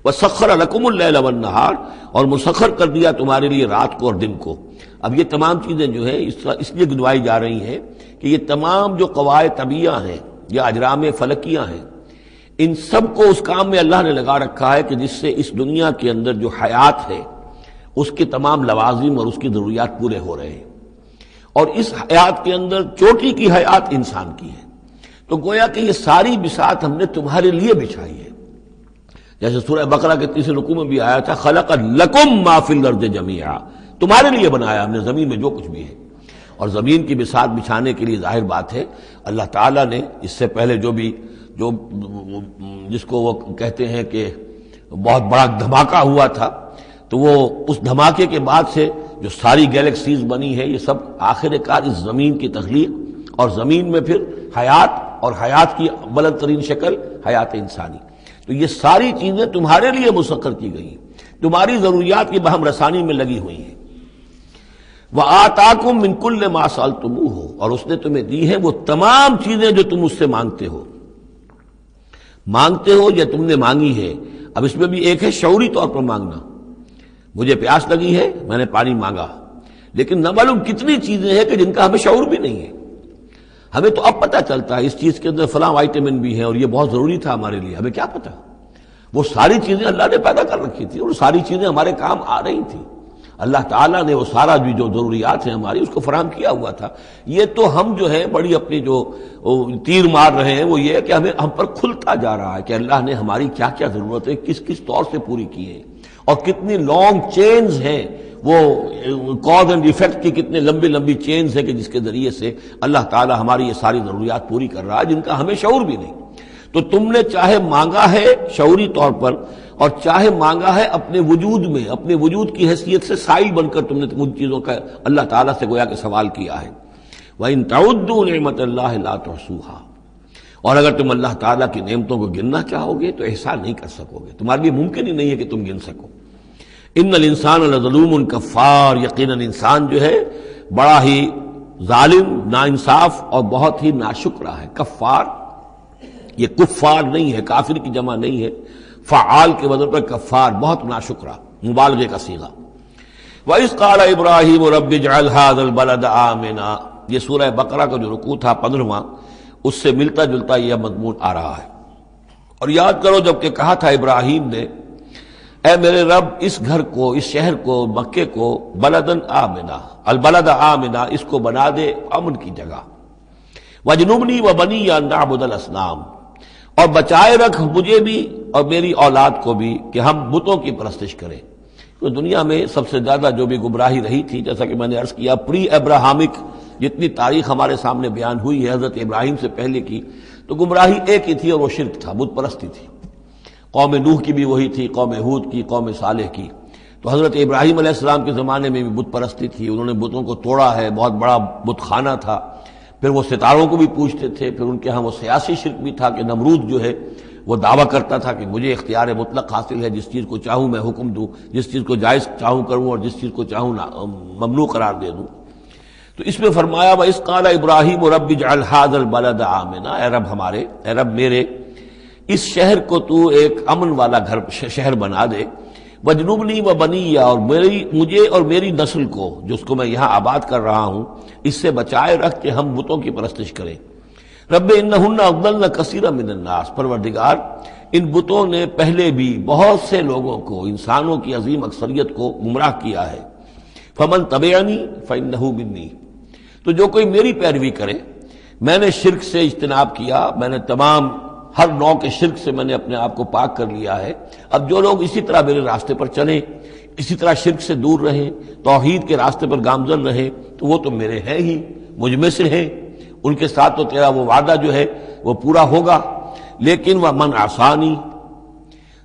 Speaker 1: وسخر لکم اللیل والنہار، اور مسخر کر دیا تمہارے لیے رات کو اور دن کو۔ اب یہ تمام چیزیں جو ہیں اس لیے گنوائی جا رہی ہیں کہ یہ تمام جو قواعد طبیعہ ہیں یا اجرام فلکیہ ہیں، ان سب کو اس کام میں اللہ نے لگا رکھا ہے کہ جس سے اس دنیا کے اندر جو حیات ہے اس کے تمام لوازم اور اس کی ضروریات پورے ہو رہے ہیں، اور اس حیات کے اندر چوٹی کی حیات انسان کی ہے، تو گویا کہ یہ ساری بساط ہم نے تمہارے لیے بچھائی ہے، جیسے سورہ بقرہ کے تیسرے رکوع میں بھی آیا تھا، خلق لکم ما فی الارض جمیعا، تمہارے لیے بنایا ہم نے زمین میں جو کچھ بھی ہے، اور زمین کی بساط بچھانے کے لیے ظاہر بات ہے اللہ تعالیٰ نے اس سے پہلے جو جس کو وہ کہتے ہیں کہ بہت بڑا دھماکہ ہوا تھا، تو وہ اس دھماکے کے بعد سے جو ساری گیلیکسیز بنی ہے، یہ سب آخر کار اس زمین کی تخلیق، اور زمین میں پھر حیات، اور حیات کی بلند ترین شکل حیات انسانی، تو یہ ساری چیزیں تمہارے لیے مسخر کی گئی، تمہاری ضروریات کی بہم رسانی میں لگی ہوئی ہیں۔ وَآتَاكُم مِّن كُلِّ مَا سَأَلْتُمُوهُ، اور اس نے تمہیں دی ہے وہ تمام چیزیں جو تم اس سے مانگتے ہو یا تم نے مانگی ہے۔ اب اس میں بھی ایک ہے شعوری طور پر مانگنا، مجھے پیاس لگی ہے میں نے پانی مانگا، لیکن نہ معلوم کتنی چیزیں ہیں کہ جن کا ہمیں شعور بھی نہیں ہے، ہمیں تو اب پتہ چلتا ہے اس چیز کے اندر فلاں وائٹامن بھی ہے اور یہ بہت ضروری تھا ہمارے لیے، ہمیں کیا پتہ، وہ ساری چیزیں اللہ نے پیدا کر رکھی تھی اور ساری چیزیں ہمارے کام آ رہی تھی، اللہ تعالیٰ نے وہ سارا بھی جو ضروریات ہیں ہماری اس کو فراہم کیا ہوا تھا۔ یہ تو ہم جو ہے بڑی اپنی جو تیر مار رہے ہیں وہ یہ ہے کہ ہم پر کھلتا جا رہا ہے کہ اللہ نے ہماری کیا کیا ضرورتیں کس کس طور سے پوری کی ہیں، اور کتنی لانگ چینز ہیں، وہ کاز اینڈ ایفیکٹ کی کتنے لمبی لمبی چینز ہیں کہ جس کے ذریعے سے اللہ تعالیٰ ہماری یہ ساری ضروریات پوری کر رہا ہے جن کا ہمیں شعور بھی نہیں۔ تو تم نے چاہے مانگا ہے شعوری طور پر، اور چاہے مانگا ہے اپنے وجود میں، اپنے وجود کی حیثیت سے سائل بن کر تم نے ان چیزوں کا اللہ تعالیٰ سے گویا کہ سوال کیا ہے۔ وَإِن تَعُدُّوا نِعْمَتَ اللَّهِ لَا تُحْصُوهَا، اور اگر تم اللہ تعالیٰ کی نعمتوں کو گننا چاہو گے تو احسان نہیں کر سکو گے، تمہارے لیے ممکن ہی نہیں ہے کہ تم گن سکو۔ ان الانسان لظلوم کفار، یقیناً انسان جو ہے بڑا ہی ظالم، ناانصاف اور بہت ہی ناشکرا ہے۔ کفار، یہ کفار نہیں ہے، کافر کی جمع نہیں ہے، فعال کے وزن پر کفار، بہت ناشکرا، مبالغے کا صیغہ۔ وَإِذْ قَالَ إِبْرَاهِيمُ رَبِّ اجْعَلْ هَٰذَا الْبَلَدَ آمِنًا، یہ سورہ بقرہ کا جو رکوع تھا 15واں، اس سے ملتا جلتا یہ مضمون آ رہا ہے۔ اور یاد کرو جب کہ کہا تھا ابراہیم نے، اے میرے رب اس گھر کو، اس شہر کو، مکے کو بلدن آمنا، البلد آمنا، اس کو بنا دے امن کی جگہ، وجنبنی وبنی ان نعبد الاصنام، اور بچائے رکھ مجھے بھی اور میری اولاد کو بھی کہ ہم بتوں کی پرستش کریں۔ تو دنیا میں سب سے زیادہ جو بھی گمراہی رہی تھی، جیسا کہ میں نے عرض کیا، پری ابراہمک جتنی تاریخ ہمارے سامنے بیان ہوئی ہے حضرت ابراہیم سے پہلے کی، تو گمراہی ایک ہی تھی اور وہ شرک تھا، بت پرستی تھی۔ قوم نوح کی بھی وہی تھی، قوم ہود کی، قوم صالح کی۔ تو حضرت ابراہیم علیہ السلام کے زمانے میں بھی بت پرستی تھی، انہوں نے بتوں کو توڑا ہے، بہت بڑا بت خانہ تھا۔ پھر وہ ستاروں کو بھی پوجتے تھے، پھر ان کے ہاں وہ سیاسی شرک بھی تھا کہ نمرود جو ہے وہ دعویٰ کرتا تھا کہ مجھے اختیار مطلق حاصل ہے، جس چیز کو چاہوں میں حکم دوں، جس چیز کو جائز چاہوں کروں اور جس چیز کو چاہوں ممنوع قرار دے دوں۔ تو اس میں فرمایا وَإِذْ قَالَ إِبْرَاهِيمُ رَبِّ اجْعَلْ هَٰذَا الْبَلَدَ آمِنًا، اے رب ہمارے، اے رب میرے، اس شہر کو تو ایک امن والا گھر شہر بنا دے، وَجْنُبْنِي وَبَنِيَّ، اور مجھے اور میری نسل کو، جس کو میں یہاں آباد کر رہا ہوں، اس سے بچائے رکھ کہ ہم بتوں کی پرستش کریں۔ رب انہن اضللن کثیرا من الناس، پروردگار ان بتوں نے پہلے بھی بہت سے لوگوں کو، انسانوں کی عظیم اکثریت کو گمراہ کیا ہے۔ فمن تبعنی فانہ منی، تو جو کوئی میری پیروی کرے، میں نے شرک سے اجتناب کیا، میں نے تمام ہر نوع کے شرک سے میں نے اپنے آپ کو پاک کر لیا ہے۔ اب جو لوگ اسی طرح میرے راستے پر چلیں، اسی طرح شرک سے دور رہیں، توحید کے راستے پر گامزن رہیں، تو وہ تو میرے ہیں ہی، مجھ میں سے ہیں، ان کے ساتھ تو تیرا وہ وعدہ جو ہے وہ پورا ہوگا۔ لیکن وَمَنْ عَصَانِی،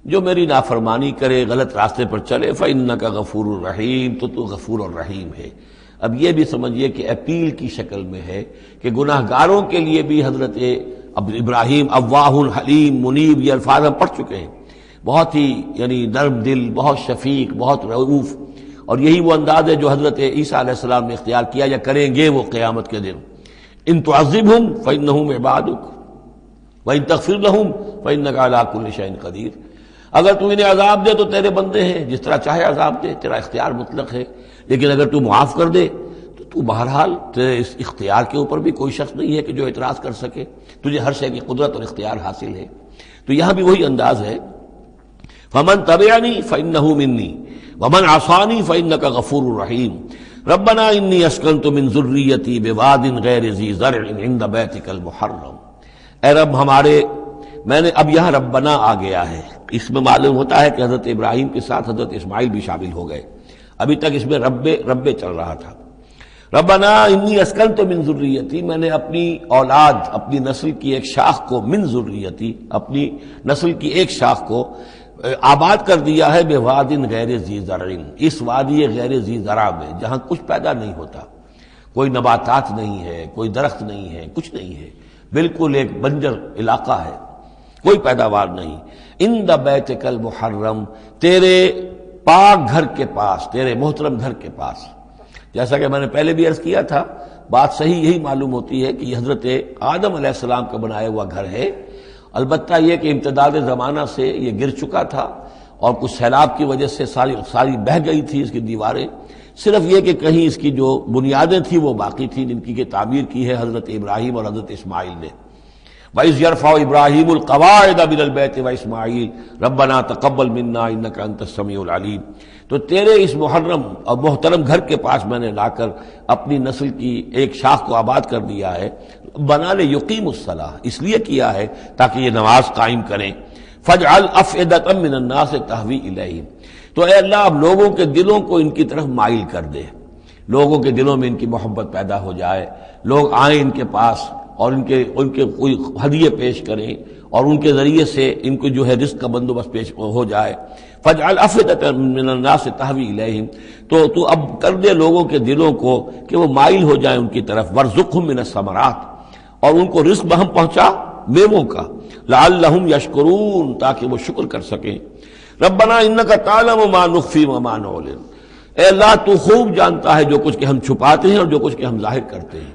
Speaker 1: جو میری نافرمانی کرے، غلط راستے پر چلے، فَإِنَّكَ غَفُورٌ رَحِيمٌ، تو غفور الرحیم ہے۔ اب یہ بھی سمجھیے کہ اپیل کی شکل میں ہے کہ گناہ گاروں کے لیے بھی حضرت ابراہیم اواہ حلیم منیب، یہ الفاظ ہم پڑھ چکے ہیں، بہت ہی یعنی نرم دل، بہت شفیق، بہت رؤوف، اور یہی وہ انداز ہے جو حضرت عیسیٰ علیہ السلام نے اختیار کیا یا کریں گے وہ قیامت کے دن۔ ان تعذبہم فانہم عبادک وان تغفر لہم فانک علی کل شیء قدیر، اگر تو انہیں عذاب دے تو تیرے بندے ہیں، جس طرح چاہے عذاب دے، تیرا اختیار مطلق ہے، لیکن اگر تو معاف کر دے تو بہرحال تیرے اس اختیار کے اوپر بھی کوئی شخص نہیں ہے کہ جو اعتراض کر سکے، تجھے ہر شے کی قدرت اور اختیار حاصل ہے۔ تو یہاں بھی وہی انداز ہے، فمن تبعنی فانہ منی ومن عصانی فانک غفور رحیم، ربنا انی اسکنت من ذریتی بواد غیر ذی زرع عند بیتک المحرم، اے رب ہمارے، میں نے اب یہاں ربنا آ گیا ہے، اس میں معلوم ہوتا ہے کہ حضرت ابراہیم کے ساتھ حضرت اسماعیل بھی شامل ہو گئے، ابھی تک اس میں رب چل رہا تھا۔ ربنا انی اسکنت من ذریتی، میں نے اپنی اولاد، اپنی نسل کی ایک شاخ کو، من ذریتی، اپنی نسل کی ایک شاخ کو آباد کر دیا ہے، بواد غیر ذی زرع، اس وادی غیر ذی زرع میں، جہاں کچھ پیدا نہیں ہوتا، کوئی نباتات نہیں ہے، کوئی درخت نہیں ہے، کچھ نہیں ہے، بالکل ایک بنجر علاقہ ہے، کوئی پیداوار نہیں۔ عند بیتک المحرم، تیرے پاک گھر کے پاس، تیرے محترم گھر کے پاس۔ جیسا کہ میں نے پہلے بھی عرض کیا تھا، بات صحیح یہی معلوم ہوتی ہے کہ یہ حضرت آدم علیہ السلام کا بنایا ہوا گھر ہے، البتہ یہ کہ امتداد زمانہ سے یہ گر چکا تھا اور کچھ سیلاب کی وجہ سے ساری بہہ گئی تھی اس کی دیواریں، صرف یہ کہ کہیں اس کی جو بنیادیں تھیں وہ باقی تھیں، جن کی کہ تعمیر کی ہے حضرت ابراہیم اور حضرت اسماعیل نے۔ وَإِذْ يَرْفَعُ إِبْرَاهِيمُ الْقَوَاعِدَ مِنَ الْبَيْتِ وَإِسْمَاعِيلُ رَبَّنَا تَقَبَّلْ مِنَّا إِنَّكَ أَنتَ السَّمِيعُ الْعَلِيمُ، تو تیرے اس محرم اور محترم گھر کے پاس میں نے لا کر اپنی نسل کی ایک شاخ کو آباد کر دیا ہے، بنا لے یقیم الصلاح، اس لیے کیا ہے تاکہ یہ نماز قائم کریں۔ فَاجْعَلْ أَفْئِدَةً مِّنَ النَّاسِ تَهْوِي إِلَيْهِمْ، تو اے اللہ اب لوگوں کے دلوں کو ان کی طرف مائل کر دے، لوگوں کے دلوں میں ان کی محبت پیدا ہو جائے، لوگ آئیں ان کے پاس اور ان کے کوئی ہدیے پیش کریں اور ان کے ذریعے سے ان کو جو ہے رزق کا بندوبست پیش ہو جائے۔ فَاجْعَلْ أَفْئِدَةً مِّنَ النَّاسِ تَهْوِي إِلَيْهِمْ، تو اب کر دے لوگوں کے دلوں کو کہ وہ مائل ہو جائیں ان کی طرف۔ وَارْزُقْهُم مِّنَ الثَّمَرَاتِ، اور ان کو رزق بہم پہنچا میووں کا، لَعَلَّهُمْ يَشْكُرُونَ، تاکہ وہ شکر کر سکیں۔ رَبَّنَا إِنَّكَ تَعْلَمُ مَا نُخْفِي وَمَا نُعْلِنُ، اے اللہ تو خوب جانتا ہے جو کچھ کہ ہم چھپاتے ہیں اور جو کچھ کہ ہم ظاہر کرتے ہیں۔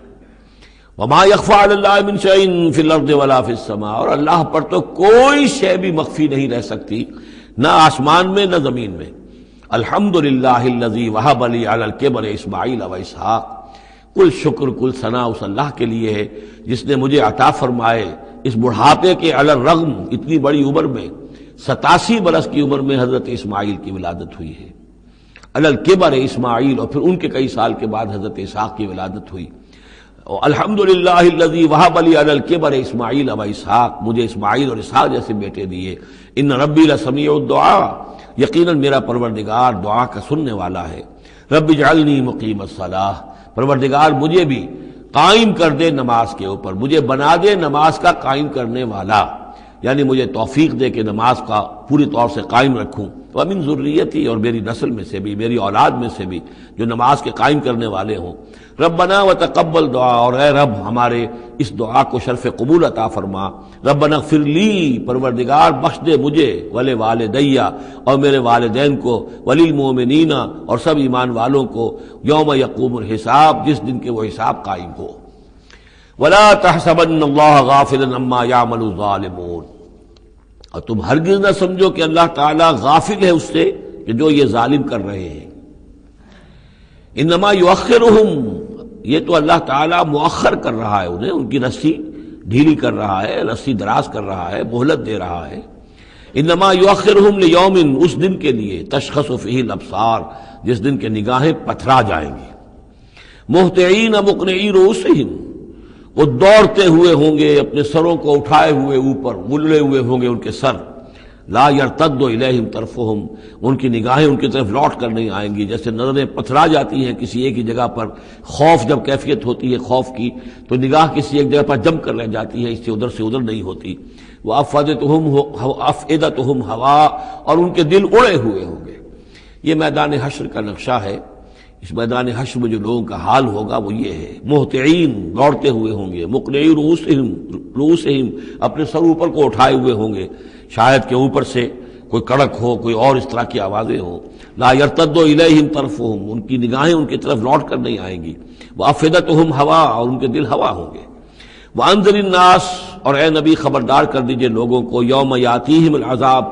Speaker 1: وَمَا يَخْفَىٰ عَلَى اللَّهِ مِن شَيْءٍ فِي الْأَرْضِ وَلَا فِي السَّمَاءِ، اور اللہ پر تو کوئی شے بھی مخفی نہیں رہ سکتی، نہ آسمان میں نہ زمین میں۔ الحمدللہ الذی وہب لی علی الکبر اسماعیل و اسحاق، کل شکر کل ثنا اس اللہ کے لیے ہے جس نے مجھے عطا فرمائے اس بڑھاپے کے علی الرغم اتنی بڑی عمر میں 87 برس کی عمر میں حضرت اسماعیل کی ولادت ہوئی ہے. علی الکبر اسماعیل، اور پھر ان کے کئی سال کے بعد حضرت اسحاق کی ولادت ہوئی. الحمدللہ الذی وہب لی علی الکبر اسماعیل و اسحاق، مجھے اسماعیل اور اسحاق جیسے بیٹے دیے. ان ربی لسمیع الدعاء، یقیناً میرا پروردگار دعا کا سننے والا ہے. رب اجعلنی مقیم الصلاۃ، پروردگار مجھے بھی قائم کر دے نماز کے اوپر، مجھے بنا دے نماز کا قائم کرنے والا، یعنی مجھے توفیق دے کہ نماز کا پوری طور سے قائم رکھوں. ومن ذریتی، اور میری نسل میں سے بھی، میری اولاد میں سے بھی جو نماز کے قائم کرنے والے ہوں. ربنا وتقبل دعا، اور اے رب ہمارے اس دعا کو شرف قبول عطا فرما. ربنا اغفر لی، پروردگار بخش دے مجھے، ولوالدیّ، اور میرے والدین کو، وللمؤمنین، اور سب ایمان والوں کو، یوم یقوم الحساب، جس دن کے وہ حساب قائم ہو. ولا تحسبن اللہ غافلا عما یعمل الظالمون، اور تم ہرگز نہ سمجھو کہ اللہ تعالیٰ غافل ہے اس سے کہ جو یہ ظالم کر رہے ہیں. انما یؤخرہم، یہ تو اللہ تعالیٰ مؤخر کر رہا ہے انہیں، ان کی رسی ڈھیلی کر رہا ہے، رسی دراز کر رہا ہے، مہلت دے رہا ہے. انما یؤخرہم لیوم، اس دن کے لیے تشخص فیہ الابصار، جس دن کے نگاہیں پتھرا جائیں گی. مہطعین مقنعی رؤوسہم، وہ دوڑتے ہوئے ہوں گے، اپنے سروں کو اٹھائے ہوئے اوپر، ملے ہوئے ہوں گے ان کے سر. لا یرتد الیہم طرفہم، ان کی نگاہیں ان کی طرف لوٹ کر نہیں آئیں گی. جیسے نظریں پتھرا جاتی ہیں کسی ایک ہی جگہ پر، خوف جب کیفیت ہوتی ہے خوف کی تو نگاہ کسی ایک جگہ پر جم کر رہ جاتی ہے، اس سے ادھر نہیں ہوتی. وافئدتہم ہوا، اور ان کے دل اڑے ہوئے ہوں گے. یہ میدان حشر کا نقشہ ہے. اس میدان حشر میں جو لوگوں کا حال ہوگا وہ یہ ہے، مہطعین، دوڑتے ہوئے ہوں گے، مقنعی رؤوسہم، اپنے سر اوپر کو اٹھائے ہوئے ہوں گے، شاید کہ اوپر سے کوئی کڑک ہو، کوئی اور اس طرح کی آوازیں ہوں. لا یرتد الیہم طرفہم، ان کی نگاہیں ان کی طرف لوٹ کر نہیں آئیں گی. وافئدتہم ہوا، اور ان کے دل ہوا ہوں گے. وانذر الناس، اور اے نبی خبردار کر دیجئے لوگوں کو، یوم یاتیہم العذاب،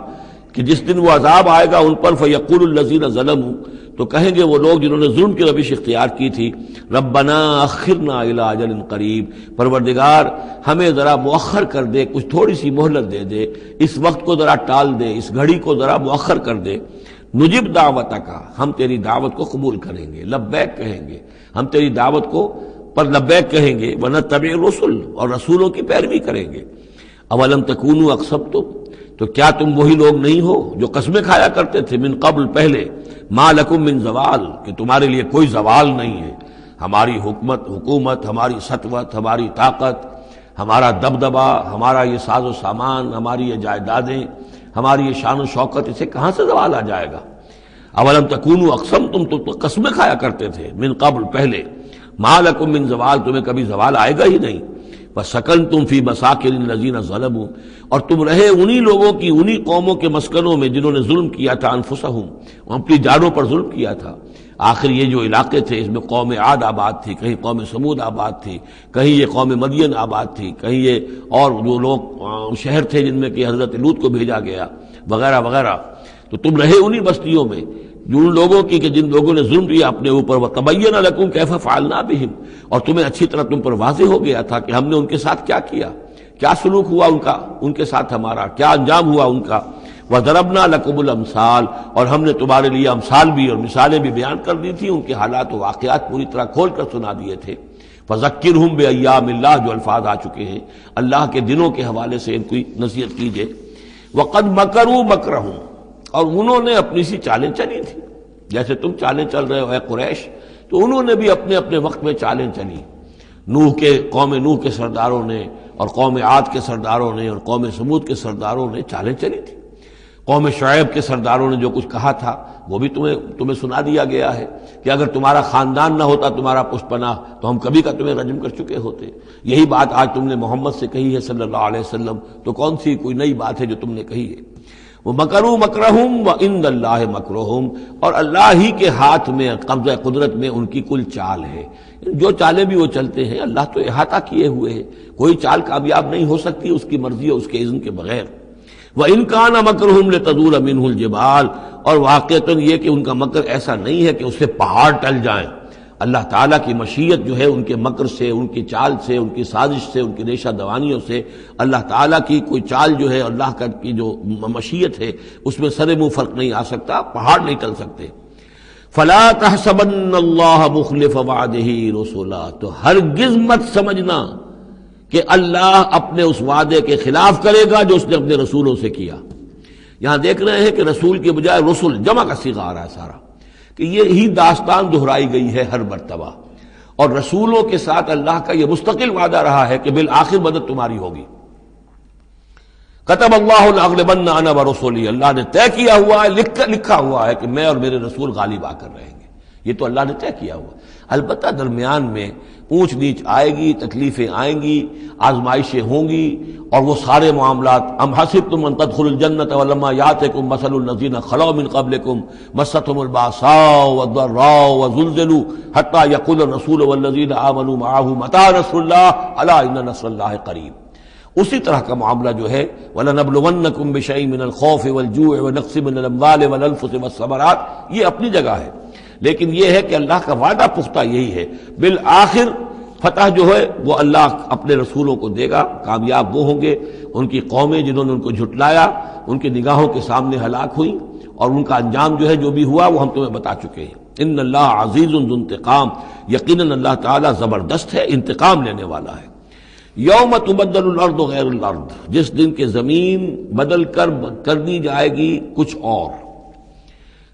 Speaker 1: کہ جس دن وہ عذاب آئے گا ان پر، فیقول الذین ظلموا، تو کہیں گے وہ لوگ جنہوں نے ظلم کی روش اختیار کی تھی، ربنا اخرنا الی اجل قریب، پروردگار ہمیں ذرا مؤخر کر دے، کچھ تھوڑی سی مہلت دے دے، اس وقت کو ذرا ٹال دے، اس گھڑی کو ذرا مؤخر کر دے. نجب دعوتک، ہم تیری دعوت کو قبول کریں گے، لبیک کہیں گے، ہم تیری دعوت کو پر لبیک کہیں گے. ونتبع الرسل، اور رسولوں کی پیروی کریں گے. اولم تکونوا اقسمتم، تو کیا تم وہی لوگ نہیں ہو جو قسمیں کھایا کرتے تھے، من قبل، پہلے، ما لکم من زوال، کہ تمہارے لیے کوئی زوال نہیں ہے. ہماری حکومت، ہماری سطوت، ہماری طاقت، ہمارا دبدبا، ہمارا یہ ساز و سامان، ہماری یہ جائیدادیں، ہماری یہ شان و شوکت، اسے کہاں سے زوال آ جائے گا؟ اولم تکونوا اقسمتم، تو قسمیں کھایا کرتے تھے، من قبل، پہلے، ما لکم من زوال، تمہیں کبھی زوال آئے گا ہی نہیں. وَسَكَنْتُمْ فِي مَسَاكِنِ الَّذِينَ ظَلَمُوا، اور تم رہے انہی لوگوں کی، انہی قوموں کے مسکنوں میں جنہوں نے ظلم کیا تھا، انفسہم، اپنی جانوں پر ظلم کیا تھا. آخر یہ جو علاقے تھے اس میں قوم عاد آباد تھی، کہیں قوم سمود آباد تھی، کہیں یہ قوم مدین آباد تھی، کہیں یہ اور جو لوگ شہر تھے جن میں کہ حضرت لوط کو بھیجا گیا، وغیرہ وغیرہ. تو تم رہے انہی بستیوں میں جن لوگوں کی کہ جن لوگوں نے ظلم کیا اپنے اوپر. وَتَبَيَّنَ لَكُمْ كَيْفَ فَعَلْنَا بِهِمْ، اور تمہیں اچھی طرح تم پر واضح ہو گیا تھا کہ ہم نے ان کے ساتھ کیا کیا، کیا سلوک ہوا ان کا، ان کے ساتھ ہمارا کیا انجام ہوا ان کا. وَضَرَبْنَا لَكُمُ الْأَمْثَالَ، اور ہم نے تمہارے لیے امثال بھی اور مثالیں بھی بیان کر دی تھی، ان کے حالات و واقعات پوری طرح کھول کر سنا دیے تھے. فَذَكِّرْهُمْ بِأَيَّامِ اللَّهِ، جو الفاظ آ چکے ہیں اللہ کے دنوں کے حوالے سے ان کی نصیحت کیجئے. وَقَدْ مَكَرُوا مَكْرَهُمْ، اور انہوں نے اپنی سی چالیں چلی تھی، جیسے تم چالیں چل رہے ہو اے قریش، تو انہوں نے بھی اپنے اپنے وقت میں چالیں چلی. قوم نوح کے سرداروں نے، اور قوم عاد کے سرداروں نے، اور قوم سمود کے سرداروں نے چالیں چلی تھی. قوم شعیب کے سرداروں نے جو کچھ کہا تھا وہ بھی تمہیں سنا دیا گیا ہے کہ اگر تمہارا خاندان نہ ہوتا، تمہارا پشت پناہ، تو ہم کبھی کا تمہیں رجم کر چکے ہوتے. یہی بات آج تم نے محمد سے کہی ہے صلی اللہ علیہ وسلم، تو کون سی کوئی نئی بات ہے جو تم نے کہی ہے. وہ مکروا مکرہم وعند اللہ مکرہم، اور اللہ ہی کے ہاتھ میں، قبضہ قدرت میں ان کی کل چال ہے. جو چالیں بھی وہ چلتے ہیں اللہ تو احاطہ کیے ہوئے ہے، کوئی چال کامیاب نہیں ہو سکتی اس کی مرضی اور اس کے اذن کے بغیر. وَإِن كَانَ مَكْرُهُمْ لِتَزُولَ مِنْهُ الْجِبَالُ، اور واقعتاً یہ کہ ان کا مکر ایسا نہیں ہے کہ اس سے پہاڑ ٹل جائیں. اللہ تعالیٰ کی مشیت جو ہے ان کے مکر سے، ان کی چال سے، ان کی سازش سے، ان کی ریشہ دوانیوں سے، اللہ تعالیٰ کی کوئی چال جو ہے، اللہ کی جو مشیت ہے اس میں سر منہ فرق نہیں آ سکتا، پہاڑ نہیں ٹل سکتے۔ فلا تحسبن اللہ مخلف وعدہ رسلا، تو ہرگز مت سمجھنا کہ اللہ اپنے اس وعدے کے خلاف کرے گا جو اس نے اپنے رسولوں سے کیا۔ یہاں دیکھ رہے ہیں کہ رسول کے بجائے رسل جمع کا صیغہ آ رہا ہے سارا، کہ یہی داستان دہرائی گئی ہے ہر مرتبہ، اور رسولوں کے ساتھ اللہ کا یہ مستقل وعدہ رہا ہے کہ بالآخر مدد تمہاری ہوگی۔ کتب اللہ لاغلبن انا ورسلی، اللہ نے طے کیا ہوا ہے، لکھا ہوا ہے کہ میں اور میرے رسول غالب آ کر رہیں گے، یہ تو اللہ نے طے کیا ہوا۔ البتہ درمیان میں اونچ نیچ آئے گی، تکلیفیں آئیں گی، آزمائشیں ہوں گی، اور وہ سارے معاملات ام حسبتم ان تدخلوا الجنة ولما يأتكم مثل الذين خلوا من قبلكم مستهم البأساء والضراء وزلزلوا حتى يقول الرسول والذين آمنوا معه متى نصر الله ألا إن نصر الله قريب۔ اسی طرح کا معاملہ جو ہے وَلَنَبْلُوَنَّكُمْ بِشَيْءٍ مِّنَ الْخَوْفِ وَالْجُوعِ وَنَقْصٍ مِّنَ الْأَمْوَالِ وَالْأَنفُسِ وَالثَّمَرَاتِ، یہ اپنی جگہ ہے، لیکن یہ ہے کہ اللہ کا وعدہ پختہ یہی ہے، بالآخر فتح جو ہے وہ اللہ اپنے رسولوں کو دے گا، کامیاب وہ ہوں گے۔ ان کی قومیں جنہوں نے ان کو جھٹلایا ان کی نگاہوں کے سامنے ہلاک ہوئیں، اور ان کا انجام جو ہے جو بھی ہوا وہ ہم تمہیں بتا چکے ہیں۔ ان اللہ عزیز ذو انتقام، یقیناً اللہ تعالیٰ زبردست ہے، انتقام لینے والا ہے۔ یوم تبدل الارض غیر الارض، جس دن کے زمین بدل کر دی جائے گی کچھ اور۔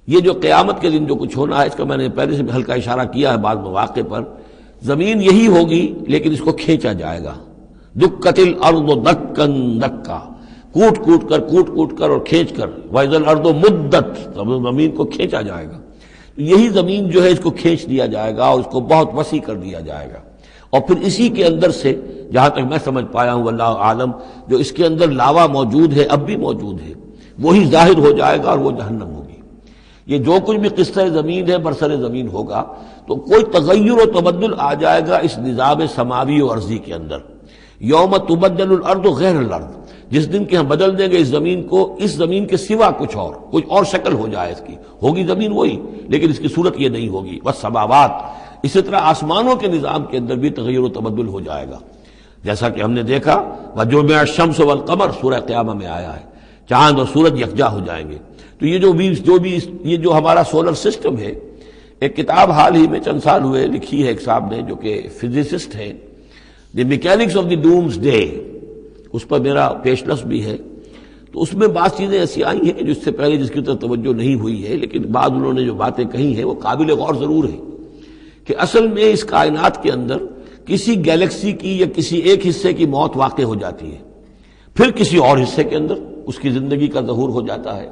Speaker 1: یہ جو قیامت کے دن جو کچھ ہونا ہے اس کا میں نے پہلے سے ہلکا اشارہ کیا ہے بعض مواقع پر، زمین یہی ہوگی لیکن اس کو کھینچا جائے گا۔ دکت الارض دکن دکا، کوٹ کر اور کھینچ کر، وَإِذَا الْأَرْضُ مُدَّتْ، زمین کو کھینچا جائے گا۔ یہی زمین جو ہے اس کو کھینچ دیا جائے گا اور اس کو بہت وسیع کر دیا جائے گا، اور پھر اسی کے اندر سے جہاں تک میں سمجھ پایا ہوں واللہ عالم، جو اس کے اندر لاوا موجود ہے اب بھی موجود ہے، وہی ظاہر ہو جائے گا اور وہ جہنم ہوگی۔ یہ جو کچھ بھی قصہ زمین ہے برسر زمین ہوگا تو کوئی تغیر و تبدل آ جائے گا اس نظام سماوی و ارضی کے اندر۔ یوم تبدل الارض غیر الارض، جس دن کے ہم بدل دیں گے اس زمین کو، اس زمین کے سوا کچھ اور شکل ہو جائے اس کی، ہوگی زمین وہی لیکن اس کی صورت یہ نہیں ہوگی۔ والسماوات، اسی طرح آسمانوں کے نظام کے اندر بھی تغیر و تبدل ہو جائے گا، جیسا کہ ہم نے دیکھا وَجُمِعَ الشَّمْسُ وَالْقَمَرُ سورہ قیامہ میں آیا ہے، چاند اور سورج یکجا ہو جائیں گے۔ تو یہ جو ہمارا سولر سسٹم ہے، ایک کتاب حال ہی میں چند سال ہوئے لکھی ہے ایک صاحب نے جو کہ فزسسٹ ہے، the mechanics of the doomsday, اس پر میرا پیشنس بھی ہے۔ تو اس میں بعض چیزیں ایسی آئی ہیں کہ جس سے پہلے جس کی طرف توجہ نہیں ہوئی ہے، لیکن بعض انہوں نے جو باتیں کہی ہیں وہ قابل غور ضرور ہیں، کہ اصل میں اس کائنات کے اندر کسی گیلیکسی کی یا کسی ایک حصے کی موت واقع ہو جاتی ہے، پھر کسی اور حصے کے اندر اس کی زندگی کا ظہور ہو جاتا ہے۔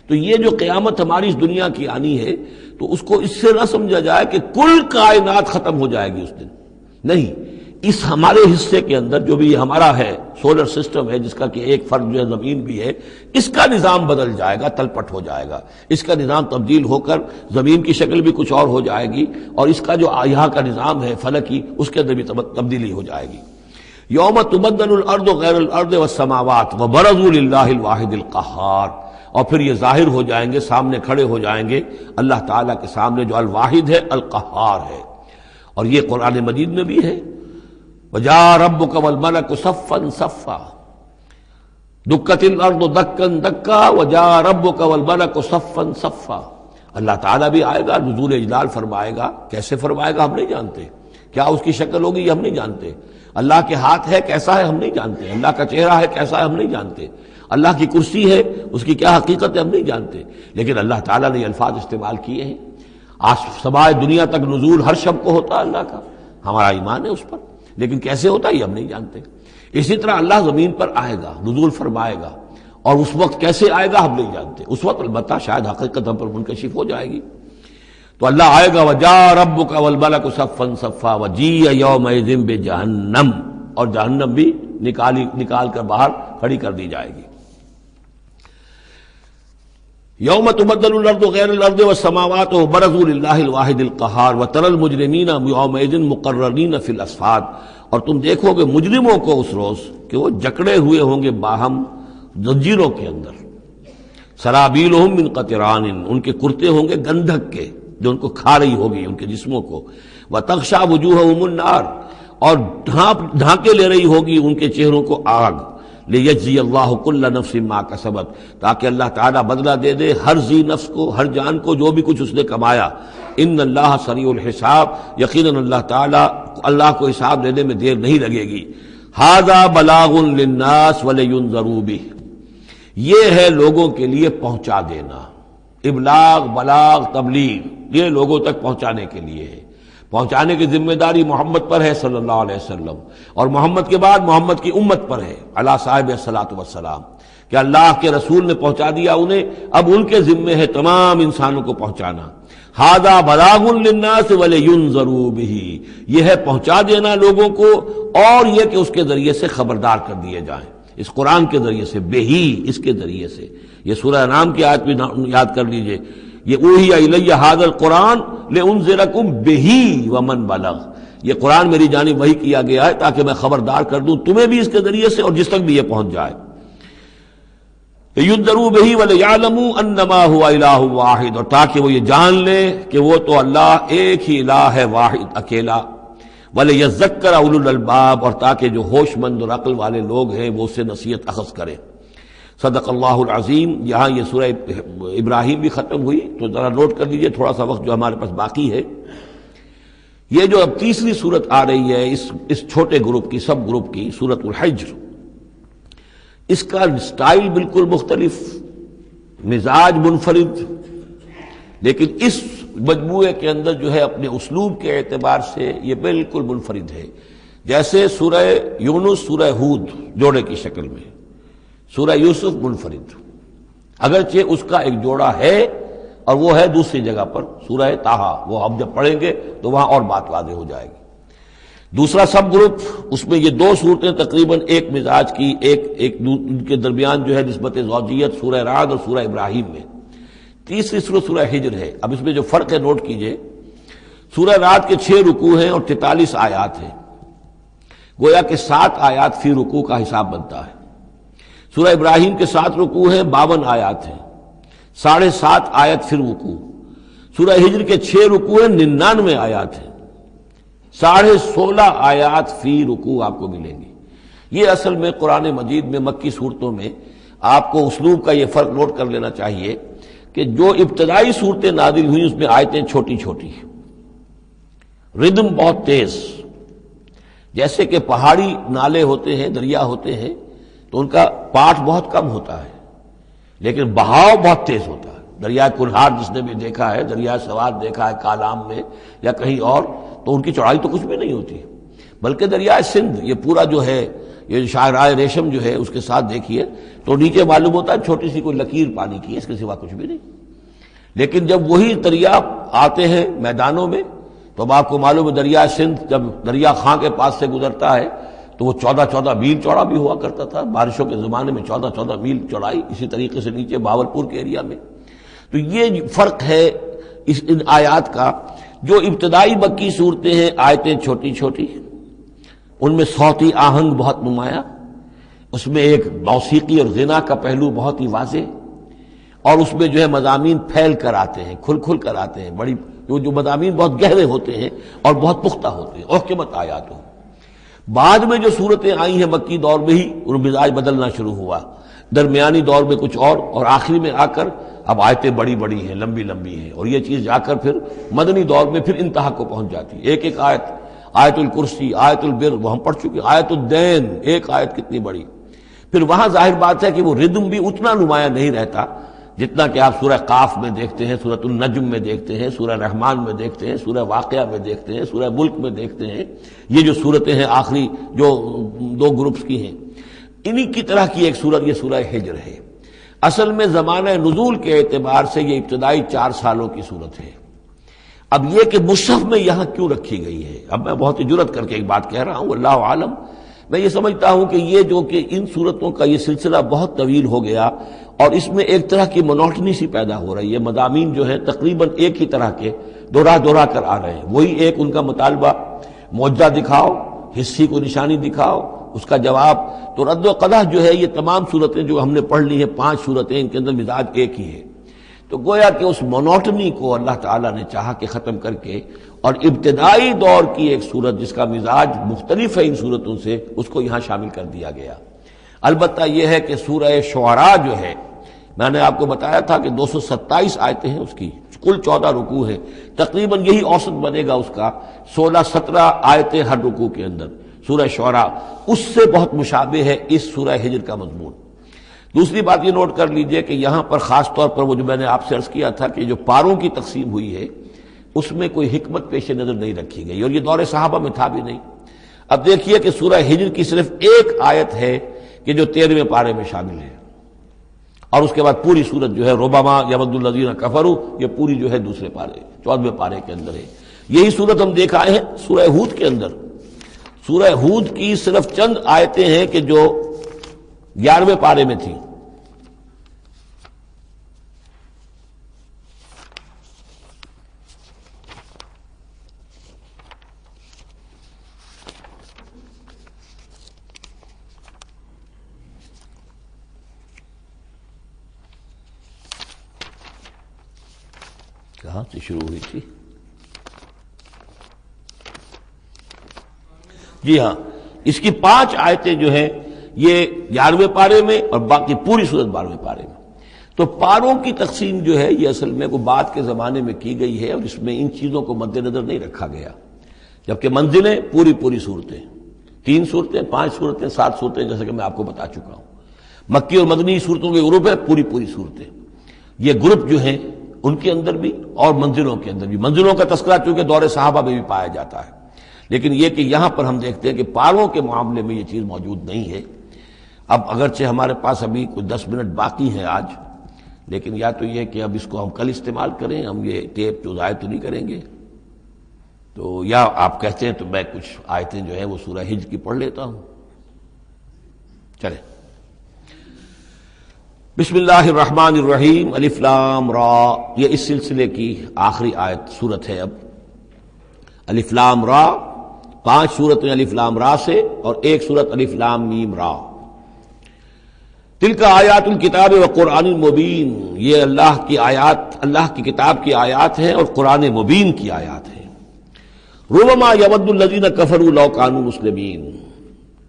Speaker 1: تو یہ جو قیامت ہماری اس دنیا کی آنی ہے تو اس کو اس سے نہ سمجھا جائے کہ کل کائنات ختم ہو جائے گی اس دن، نہیں، اس ہمارے حصے کے اندر جو بھی ہمارا ہے سولر سسٹم ہے، جس کا کہ ایک فرد جو ہے زمین بھی ہے، اس کا نظام بدل جائے گا، تلپٹ ہو جائے گا، اس کا نظام تبدیل ہو کر زمین کی شکل بھی کچھ اور ہو جائے گی، اور اس کا جو یہاں کا نظام ہے فلکی، اس کے اندر بھی تبدیلی ہو جائے گی۔ یوم تبدل الارض غیر الارض والسماوات وبرزوا للہ الواحد القہار، اور پھر یہ ظاہر ہو جائیں گے، سامنے کھڑے ہو جائیں گے اللہ تعالیٰ کے سامنے جو الواحد ہے، القہار ہے۔ اور یہ قرآن مجید میں بھی ہے، وَجَاءَ رَبُّكَ وَالْمَلَكُ صَفًّا صَفًّا، دُكَّتِ الْأَرْضُ دَكًّا دَكًّا وَجَاءَ رَبُّكَ وَالْمَلَكُ صَفًّا صَفًّا، اللہ تعالیٰ بھی آئے گا، نزول اجلال فرمائے گا، کیسے فرمائے گا ہم نہیں جانتے، کیا اس کی شکل ہوگی یہ ہم نہیں جانتے، اللہ کے ہاتھ ہے کیسا ہے ہم نہیں جانتے، اللہ کا چہرہ ہے کیسا ہے ہم نہیں جانتے، اللہ کی کرسی ہے اس کی کیا حقیقت ہے ہم نہیں جانتے، لیکن اللہ تعالیٰ نے یہ الفاظ استعمال کیے ہیں۔ سمائے دنیا تک نزول ہر شب کو ہوتا ہے اللہ کا، ہمارا ایمان ہے اس پر، لیکن کیسے ہوتا ہے یہ ہم نہیں جانتے۔ اسی طرح اللہ زمین پر آئے گا، نزول فرمائے گا، اور اس وقت کیسے آئے گا ہم نہیں جانتے، اس وقت البتہ شاید حقیقت ہم پر منکشف ہو جائے گی۔ تو اللہ آئے گا وَجَاءَ رَبُّكَ وَالْمَلَكُ صَفًّا صَفًّا وَجِيءَ يَوْمَئِذٍ بِجَهَنَّمَ، اور جہنم بھی نکال کر باہر کھڑی کر دی جائے گی۔ یوم تبدل الارض غیر الارض والسماوات وبرزوا للہ الواحد القہار وتری المجرمین یومئذ مقرنین فی الاصفاد، اور تم دیکھو گے مجرموں کو اس روز کہ وہ جکڑے ہوئے ہوں گے باہم زنجیروں کے اندر، سرابیلہم من قطران، ان کے کرتے ہوں گے گندھک کے، جو ان کو کھا رہی ہوگی، ان کے جسموں کو. وَتَغْشَى وُجُوهَهُمُ النَّارُ، اور ڈھانکے لے رہی ہوگی ان کے چہروں کو آگ. لِيَجْزِيَ اللَّهُ كُلَّ نَفْسٍ مَا كَسَبَتْ، تاکہ اللہ تعالیٰ بدلہ دے دے ہر ذی نفس کو، ہر جان کو جو بھی کچھ اس نے کمایا. ان اللہ سریع الحساب، یقیناً اللہ تعالیٰ، اللہ کو حساب لینے میں دیر نہیں لگے گی. ھذا بلاغ للناس ولینذروا بہ، یہ ہے لوگوں کے لیے پہنچا دینا. ابلاغ، بلاغ، تبلیغ، یہ لوگوں تک پہنچانے کے لیے ہے. پہنچانے کی ذمہ داری محمد پر ہے صلی اللہ علیہ وسلم، اور محمد کے بعد محمد کی امت پر ہے علی صاحب الصلاۃ والسلام، کہ اللہ کے رسول نے پہنچا دیا انہیں، اب ان کے ذمے ہے تمام انسانوں کو پہنچانا. ھذا بلاغ للناس ولینذروا بہ، یہ ہے پہنچا دینا لوگوں کو، اور یہ کہ اس کے ذریعے سے خبردار کر دیے جائیں، اس قرآن کے ذریعے سے، بہی، اس کے ذریعے سے. یہ سورہ انعام کی آیت بھی یاد کر لیجئے، یہ اوحی الی ھذا القرآن لانذرکم بہ ومن بلغ، یہ قرآن میری جانب وحی کیا گیا ہے تاکہ میں خبردار کر دوں تمہیں بھی اس کے ذریعے سے اور جس تک بھی یہ پہنچ جائے. لینذروا بہ ولیعلموا انما هو الہ واحد، اور تاکہ وہ یہ جان لیں کہ وہ تو اللہ ایک ہی الہ ہے، واحد، اکیلا. ولیذکر اولو الالباب، اور تاکہ جو ہوش مند اور عقل والے لوگ ہیں وہ اس سے نصیحت اخذ کریں. صدق اللہ العظیم. یہاں یہ سورہ ابراہیم بھی ختم ہوئی، تو ذرا نوٹ کر لیجئے تھوڑا سا وقت جو ہمارے پاس باقی ہے. یہ جو اب تیسری صورت آ رہی ہے اس چھوٹے گروپ کی، سب گروپ کی، سورۃ الحجر، اس کا سٹائل بالکل مختلف، مزاج منفرد، لیکن اس مجموعے کے اندر جو ہے اپنے اسلوب کے اعتبار سے یہ بالکل منفرد ہے. جیسے سورہ یونس، سورہ ہود جوڑے کی شکل میں، سورہ یوسف منفرد، اگرچہ اس کا ایک جوڑا ہے اور وہ ہے دوسری جگہ پر سورہ طٰہٰ، وہ ہم جب پڑھیں گے تو وہاں اور بات واضح ہو جائے گی. دوسرا سب گروپ، اس میں یہ دو صورتیں تقریباً ایک مزاج کی، ایک ان کے درمیان جو ہے نسبت زوجیت، سورہ رعد اور سورہ ابراہیم میں. تیسری صورت سورہ ہجر ہے. اب اس میں جو فرق ہے نوٹ کیجئے، سورہ رعد کے 6 رکوع ہیں اور 43 آیات ہیں، گویا کہ 7 آیات فی رکوع کا حساب بنتا ہے. سورہ ابراہیم کے 7 رکوع ہیں، 52 آیات ہیں، 7.5 آیت فی رکوع. سورہ ہجر کے 6 رکوع ہیں، 99 آیات ہیں، 16.5 آیات فی رکوع آپ کو ملیں گی. یہ اصل میں قرآن مجید میں مکی صورتوں میں آپ کو اسلوب کا یہ فرق نوٹ کر لینا چاہیے کہ جو ابتدائی صورتیں نازل ہوئیں اس میں آیتیں چھوٹی چھوٹی، ردم بہت تیز. جیسے کہ پہاڑی نالے ہوتے ہیں، دریا ہوتے ہیں، تو ان کا پاٹ بہت کم ہوتا ہے لیکن بہاؤ بہت تیز ہوتا ہے. دریائے کنہار جس نے بھی دیکھا ہے، دریائے سوات دیکھا ہے کالام میں یا کہیں اور، تو ان کی چوڑائی تو کچھ بھی نہیں ہوتی. بلکہ دریائے سندھ یہ پورا جو ہے، یہ شاہراہ ریشم جو ہے اس کے ساتھ دیکھیے تو نیچے معلوم ہوتا ہے چھوٹی سی کوئی لکیر پانی کی ہے، اس کے سوا کچھ بھی نہیں. لیکن جب وہی دریا آتے ہیں میدانوں میں تو اب آپ کو معلوم ہے دریائے سندھ جب دریا خاں کے پاس سے گزرتا ہے تو وہ 14 میل چوڑا بھی ہوا کرتا تھا بارشوں کے زمانے میں، 14 میل چوڑائی. اسی طریقے سے نیچے باولپور کے ایریا میں. تو یہ فرق ہے ان آیات کا. جو ابتدائی مکی صورتیں ہیں آیتیں چھوٹی چھوٹی، ان میں صوتی آہنگ بہت نمایاں، اس میں ایک موسیقی اور غنا کا پہلو بہت ہی واضح، اور اس میں جو ہے مضامین پھیل کر آتے ہیں، کھل کھل کر آتے ہیں. بڑی جو مضامین بہت گہرے ہوتے ہیں اور بہت پختہ ہوتے ہیں. احکمت آیات ہو. بعد میں جو صورتیں آئی ہیں مکی دور میں ہی ان مزاج بدلنا شروع ہوا، درمیانی دور میں کچھ اور آخری میں آ کر اب آیتیں بڑی بڑی ہیں، لمبی لمبی ہیں، اور یہ چیز جا کر پھر مدنی دور میں پھر انتہا کو پہنچ جاتی ہے. ایک ایک آیت، آیت الکرسی، آیت البر وہ ہم پڑھ چکے، آیت الدین، ایک آیت کتنی بڑی. پھر وہاں ظاہر بات ہے کہ وہ ردم بھی اتنا نمایاں نہیں رہتا جتنا کہ آپ سورہ قاف میں دیکھتے ہیں، سورۃ النجم میں دیکھتے ہیں، سورہ رحمان میں دیکھتے ہیں، سورہ واقعہ میں دیکھتے ہیں، سورہ ملک میں دیکھتے ہیں. یہ جو صورتیں ہیں آخری جو 2 گروپس کی ہیں، انہی کی طرح کی ایک صورت یہ سورہ ہجر ہے. اصل میں زمانہ نزول کے اعتبار سے یہ ابتدائی 4 سالوں کی صورت ہے. اب یہ کہ مصحف میں یہاں کیوں رکھی گئی ہے، اب میں بہت ہی جرت کر کے ایک بات کہہ رہا ہوں، اللہ عالم. میں یہ سمجھتا ہوں کہ یہ جو کہ ان صورتوں کا یہ سلسلہ بہت طویل ہو گیا اور اس میں ایک طرح کی مونوٹنی سی پیدا ہو رہی ہے. مضامین جو ہیں تقریباً ایک ہی طرح کے دوہرا کر آ رہے ہیں. وہی ایک ان کا مطالبہ، معجزہ دکھاؤ، حصی کو نشانی دکھاؤ، اس کا جواب. تو رد و قدح جو ہے یہ تمام صورتیں جو ہم نے پڑھ لی ہیں 5 صورتیں، ان کے اندر مزاج ایک ہی ہے. تو تو گویا کہ اس مونوٹنی کو اللہ تعالیٰ نے چاہا کہ ختم کر کے، اور ابتدائی دور کی ایک صورت جس کا مزاج مختلف ہے ان صورتوں سے، اس کو یہاں شامل کر دیا گیا۔ البتہ یہ ہے کہ سورہ شعراء جو ہے، میں نے آپ کو بتایا تھا کہ 227 آیتیں ہیں اس کی، کل 14 رکوع ہیں، تقریباً یہی اوسط بنے گا اس کا، 16-17 آیتیں ہر رکوع کے اندر۔ سورہ شعراء اس سے بہت مشابہ ہے اس سورہ ہجر کا مضمون۔ دوسری بات یہ نوٹ کر لیجئے کہ یہاں پر خاص طور پر وہ جو میں نے آپ سے عرض کیا تھا کہ جو پاروں کی تقسیم ہوئی ہے اس میں کوئی حکمت پیش نظر نہیں رکھی گئی، اور یہ دور صحابہ میں تھا بھی نہیں۔ اب دیکھیے کہ سورہ ہجر کی صرف ایک آیت ہے کہ جو 13ویں پارے میں شامل ہے، اور اس کے بعد پوری سورت جو ہے ربما یود الذین کفروا، یہ پوری جو ہے دوسرے پارے 14ویں پارے کے اندر ہے۔ یہی سورت ہم دیکھ آئے ہیں سورہ ہود کے اندر۔ سورہ ہود کی صرف چند آیتیں ہیں کہ جو 11ویں پارے میں تھیں۔ کہاں سے شروع ہوئی تھی؟ جی ہاں، اس کی 5 آیتیں جو ہیں یہ 11ویں پارے میں اور باقی پوری سورت 12ویں پارے میں۔ تو پاروں کی تقسیم جو ہے یہ اصل میں کوئی بعد کے زمانے میں کی گئی ہے، اور اس میں ان چیزوں کو مد نظر نہیں رکھا گیا، جبکہ منزلیں پوری صورتیں، 3 صورتیں، 5 صورتیں، 7 صورتیں، جیسا کہ میں آپ کو بتا چکا ہوں۔ مکی اور مدنی صورتوں کے گروپ ہے پوری صورتیں، یہ گروپ جو ہیں ان کے اندر بھی اور منزلوں کے اندر بھی۔ منزلوں کا تذکرہ چونکہ دور صحابہ میں بھی پایا جاتا ہے، لیکن یہ کہ یہاں پر ہم دیکھتے ہیں کہ پاروں کے معاملے میں یہ چیز موجود نہیں ہے۔ اب اگرچہ ہمارے پاس ابھی کچھ 10 منٹ باقی ہیں آج، لیکن یا تو یہ کہ اب اس کو ہم کل استعمال کریں، ہم یہ ٹیپ جو ضائع تو نہیں کریں گے، تو یا آپ کہتے ہیں تو میں کچھ آیتیں جو ہیں وہ سورہ ہجر کی پڑھ لیتا ہوں۔ چلیں، بسم اللہ الرحمن الرحیم، الف لام را، یہ اس سلسلے کی آخری آیت سورت ہے۔ اب الف لام را، 5 سورتیں الف لام را سے اور 1 سورت الف لام میم را۔ تلک آیات الکتاب و قرآن مبین، یہ اللہ کی آیات، اللہ کی کتاب کی آیات ہیں اور قرآن مبین کی آیات ہیں۔ ربما یود الذین کفروا لو کانوا مسلمین،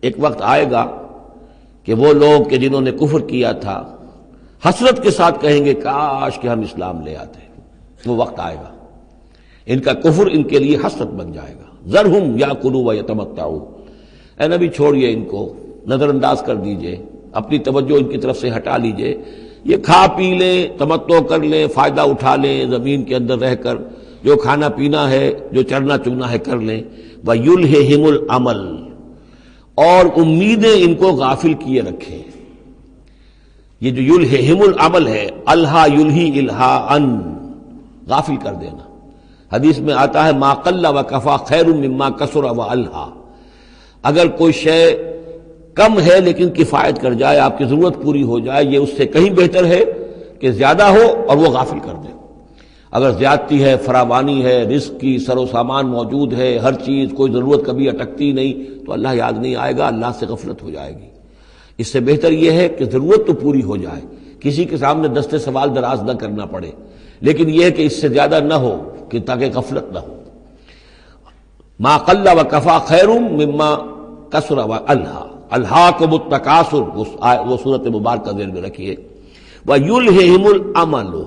Speaker 1: ایک وقت آئے گا کہ وہ لوگ کہ جنہوں نے کفر کیا تھا حسرت کے ساتھ کہیں گے کاش کہ ہم اسلام لے آتے۔ وہ وقت آئے گا، ان کا کفر ان کے لیے حسرت بن جائے گا۔ ذرہم یاکلوا ویتمتعوا، اے نبی چھوڑیے ان کو، نظر انداز کر دیجئے، اپنی توجہ ان کی طرف سے ہٹا لیجئے، یہ کھا پی لیں، تمتع کر لیں، فائدہ اٹھا لیں، زمین کے اندر رہ کر جو کھانا پینا ہے، جو چرنا چگنا ہے کر لیں۔ وَيُلْهِهِمُ الْعَمَلُ، اور امیدیں ان کو غافل کیے رکھیں۔ یہ جو یلہہم العمل ہے، الہا یلہی الہاءً، غافل کر دینا۔ حدیث میں آتا ہے ما قل وکفا خیر مما کثر والہا، اگر کوئی شے کم ہے لیکن کفایت کر جائے، آپ کی ضرورت پوری ہو جائے، یہ اس سے کہیں بہتر ہے کہ زیادہ ہو اور وہ غافل کر دے۔ اگر زیادتی ہے، فراوانی ہے، رزق کی سر و سامان موجود ہے، ہر چیز، کوئی ضرورت کبھی اٹکتی نہیں، تو اللہ یاد نہیں آئے گا، اللہ سے غفلت ہو جائے گی۔ اس سے بہتر یہ ہے کہ ضرورت تو پوری ہو جائے، کسی کے سامنے دستے سوال دراز نہ کرنا پڑے، لیکن یہ ہے کہ اس سے زیادہ نہ ہو کہ تاکہ غفلت نہ ہو۔ ما قل وکفا خیر مما کثر والہا، الہاکم التکاثر، وہ صورت مبارکہ ذہن میں رکھیے۔ وَيُلْهِهِمُ الْعَمَلُ،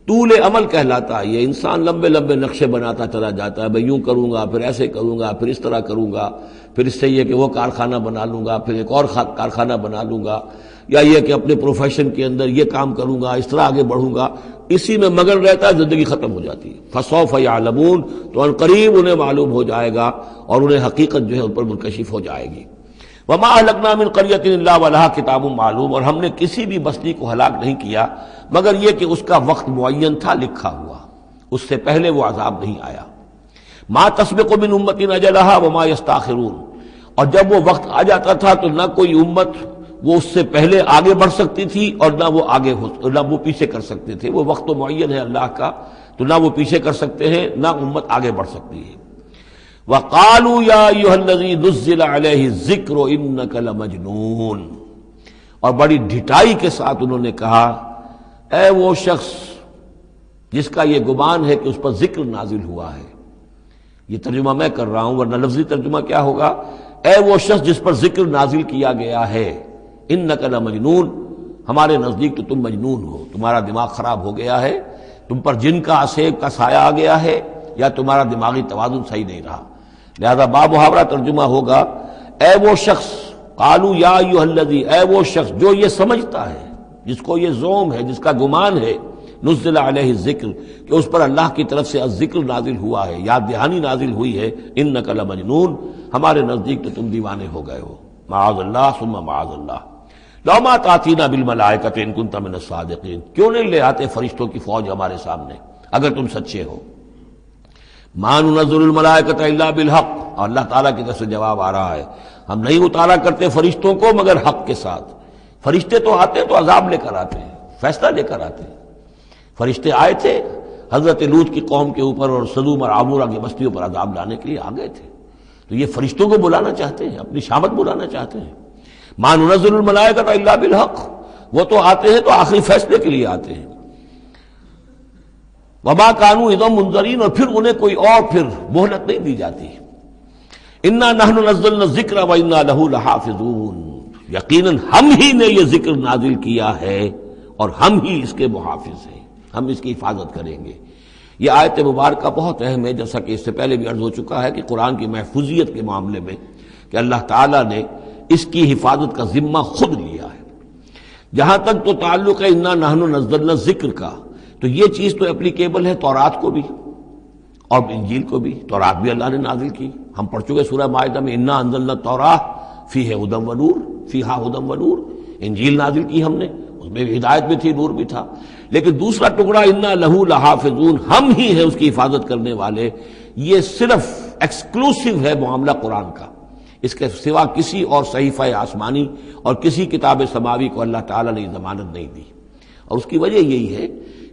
Speaker 1: طول عمل کہلاتا ہے، یہ انسان لمبے لمبے نقشے بناتا چلا جاتا ہے، میں یوں کروں گا، پھر ایسے کروں گا، پھر اس طرح کروں گا، پھر اس سے یہ کہ وہ کارخانہ بنا لوں گا، پھر ایک اور کارخانہ بنا لوں گا، یا یہ کہ اپنے پروفیشن کے اندر یہ کام کروں گا، اس طرح آگے بڑھوں گا، اسی میں مگن رہتا ہے، زندگی ختم ہو جاتی ہے۔ فَسَوْفَ يَعْلَمُونَ، تو ان قریب انہیں معلوم ہو جائے گا اور انہیں حقیقت جو ہے ان پر منکشف ہو جائے گی۔ وَمَا أَهْلَكْنَا مِنْ قَرْيَةٍ إِلَّا وَلَهَا کتاب معلوم، اور ہم نے کسی بھی بستی کو ہلاک نہیں کیا مگر یہ کہ اس کا وقت معین تھا، لکھا ہوا، اس سے پہلے وہ عذاب نہیں آیا۔ مَا تَسْبِقُ مِنْ أُمَّةٍ أَجَلَهَا وَمَا يَسْتَأْخِرُونَ، اور جب وہ وقت آ جاتا تھا تو نہ کوئی امت وہ اس سے پہلے آگے بڑھ سکتی تھی اور نہ وہ پیچھے کر سکتے تھے۔ وہ وقت تو معین ہے اللہ کا، تو نہ وہ پیچھے کر سکتے ہیں نہ امت آگے بڑھ سکتی ہے۔ وَقَالُوا يَا أَيُّهَا الَّذِي نُزِّلَ عَلَيْهِ الذِّكْرُ إِنَّكَ لَمَجْنُونٌ، اور بڑی ڈھٹائی کے ساتھ انہوں نے کہا، اے وہ شخص جس کا یہ گمان ہے کہ اس پر ذکر نازل ہوا ہے. یہ ترجمہ میں کر رہا ہوں، ورنہ لفظی ترجمہ کیا ہوگا؟ اے وہ شخص جس پر ذکر نازل کیا گیا ہے، انک لمجنون، ہمارے نزدیک تو تم مجنون ہو، تمہارا دماغ خراب ہو گیا ہے، تم پر جن کا عصیب کا سایہ آ گیا ہے، یا تمہارا دماغی توازن صحیح نہیں رہا. لہذا بامحاورہ ترجمہ ہوگا اے وہ شخص، قالوا یا ایھا الذی، اے وہ شخص جو یہ سمجھتا ہے، جس کو یہ زوم ہے، جس کا گمان ہے، نزل علیہ الذکر، کہ اس پر اللہ کی طرف سے الذکر نازل ہوا ہے، یاد دہانی نازل ہوئی ہے، انک لمجنون، ہمارے نزدیک تو تم دیوانے ہو گئے ہو. معاذ اللہ ثم معاذ اللہ. لو ما تاتینا بالملائکۃ ان کنت من الصادقین، کیوں نہیں لے آتے فرشتوں کی فوج ہمارے سامنے اگر تم سچے ہو. ما ننزل الملائکۃ الا بالحق، اور اللہ تعالیٰ کی طرف سے جواب آ رہا ہے ہم نہیں اتارا کرتے فرشتوں کو مگر حق کے ساتھ. فرشتے تو آتے ہیں تو عذاب لے کر آتے ہیں، فیصلہ لے کر آتے ہیں. فرشتے آئے تھے حضرت لوط کی قوم کے اوپر اور سدوم اور عمورہ کی بستیوں پر عذاب لانے کے لیے آ گئے تھے. تو یہ فرشتوں کو بلانا چاہتے ہیں، اپنی شامت بلانا چاہتے ہیں. ما ننزل الملائکۃ الا بالحق، وہ تو آتے ہیں تو آخری فیصلے کے لیے آتے ہیں. وما كانوا اذا منذرین، اور پھر انہیں کوئی اور پھر مہلت نہیں دی جاتی. انا نحن نزلنا الذکر وانا له لحافظون، یقیناً ہم ہی نے یہ ذکر نازل کیا ہے اور ہم ہی اس کے محافظ ہیں، ہم اس کی حفاظت کریں گے. یہ آیت مبارکہ بہت اہم ہے، جیسا کہ اس سے پہلے بھی عرض ہو چکا ہے کہ قرآن کی محفوظیت کے معاملے میں کہ اللہ تعالیٰ نے اس کی حفاظت کا ذمہ خود لیا ہے. جہاں تک تو تعلق ہے انا نحن نزلنا الذکر کا، تو یہ چیز تو اپلیکیبل ہے تورات کو بھی اور انجیل کو بھی. تورات بھی اللہ نے نازل کی، ہم پڑھ چکے سورہ مائدہ میں انا انزلنا التوراۃ فیہا ھدی ونور، فیہا ھدی ونور. انجیل نازل کی ہم نے، اس میں بھی ہدایت بھی تھی، نور بھی تھا. لیکن دوسرا ٹکڑا انا لہ لحافظون، ہم ہی ہیں اس کی حفاظت کرنے والے، یہ صرف ایکسکلوسیو ہے معاملہ قرآن کا. اس کے سوا کسی اور صحیفہ آسمانی اور کسی کتاب سماوی کو اللہ تعالیٰ نے ضمانت نہیں دی. اور اس کی وجہ یہی ہے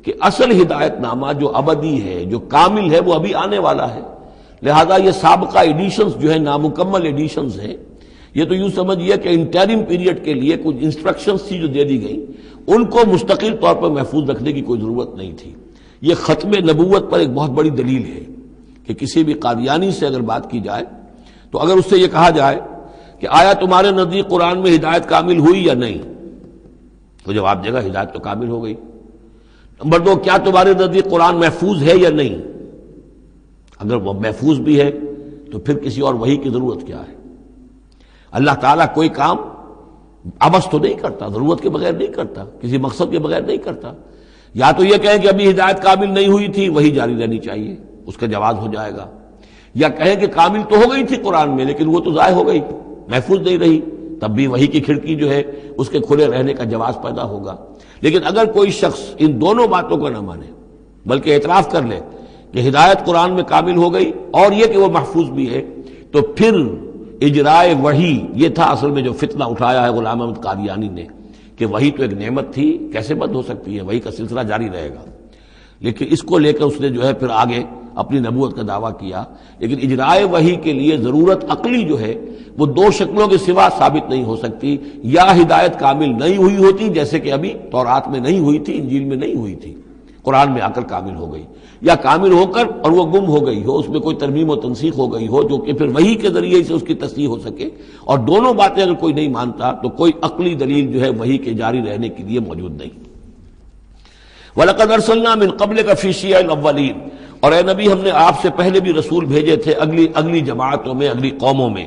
Speaker 1: کہ اصل ہدایت نامہ جو ابدی ہے، جو کامل ہے، وہ ابھی آنے والا ہے. لہذا یہ سابقہ ایڈیشنز جو ہیں، نامکمل ایڈیشنز ہیں، یہ تو یوں سمجھیے کہ انٹرم پیریڈ کے لیے کچھ انسٹرکشنز تھی جو دے دی گئیں، ان کو مستقل طور پر محفوظ رکھنے کی کوئی ضرورت نہیں تھی. یہ ختم نبوت پر ایک بہت بڑی دلیل ہے کہ کسی بھی قادیانی سے اگر بات کی جائے تو اگر اس سے یہ کہا جائے کہ آیا تمہارے نزدیک قرآن میں ہدایت کامل ہوئی یا نہیں، تو جواب دے گا ہدایت تو کامل ہو گئی. نمبر 2، کیا تمہارے نزدیک قرآن محفوظ ہے یا نہیں؟ اگر وہ محفوظ بھی ہے تو پھر کسی اور وحی کی ضرورت کیا ہے؟ اللہ تعالیٰ کوئی کام عبث تو نہیں کرتا، ضرورت کے بغیر نہیں کرتا، کسی مقصد کے بغیر نہیں کرتا. یا تو یہ کہیں کہ ابھی ہدایت کامل نہیں ہوئی تھی، وہی جاری رہنی چاہیے، اس کا جواز ہو جائے گا. یا کہیں کہ کامل تو ہو گئی تھی قرآن میں لیکن وہ تو ضائع ہو گئی، محفوظ نہیں رہی، تب بھی وحی کی کھڑکی جو ہے اس کے کھلے رہنے کا جواز پیدا ہوگا. لیکن اگر کوئی شخص ان دونوں باتوں کو نہ مانے بلکہ اعتراف کر لے کہ ہدایت قرآن میں کامل ہو گئی اور یہ کہ وہ محفوظ بھی ہے، تو پھر اجرائے وحی، یہ تھا اصل میں جو فتنہ اٹھایا ہے غلام احمد قادیانی نے کہ وحی تو ایک نعمت تھی، کیسے بند ہو سکتی ہے، وحی کا سلسلہ جاری رہے گا. لیکن اس کو لے کر اس نے جو ہے پھر آگے اپنی نبوت کا دعویٰ کیا. لیکن اجرائے وحی کے لیے ضرورت عقلی جو ہے وہ دو شکلوں کے سوا ثابت نہیں ہو سکتی. یا ہدایت کامل نہیں ہوئی ہوتی جیسے کہ ابھی تورات میں نہیں ہوئی تھی، انجیل میں نہیں ہوئی تھی، قرآن میں آ کر کامل ہو گئی، یا کامل ہو کر اور وہ گم ہو گئی ہو، اس میں کوئی ترمیم و تنسیخ ہو گئی ہو جو کہ پھر وحی کے ذریعے سے اس کی تصحیح ہو سکے. اور دونوں باتیں اگر کوئی نہیں مانتا تو کوئی عقلی دلیل جو ہے وحی کے جاری رہنے کے لیے موجود نہیں. وَلَقَدْ أَرْسَلْنَا مِن قَبْلِكَ فِي شِيَعِ الْأَوَّلِينَ، اور اے نبی ہم نے آپ سے پہلے بھی رسول بھیجے تھے اگلی جماعتوں میں، اگلی قوموں میں.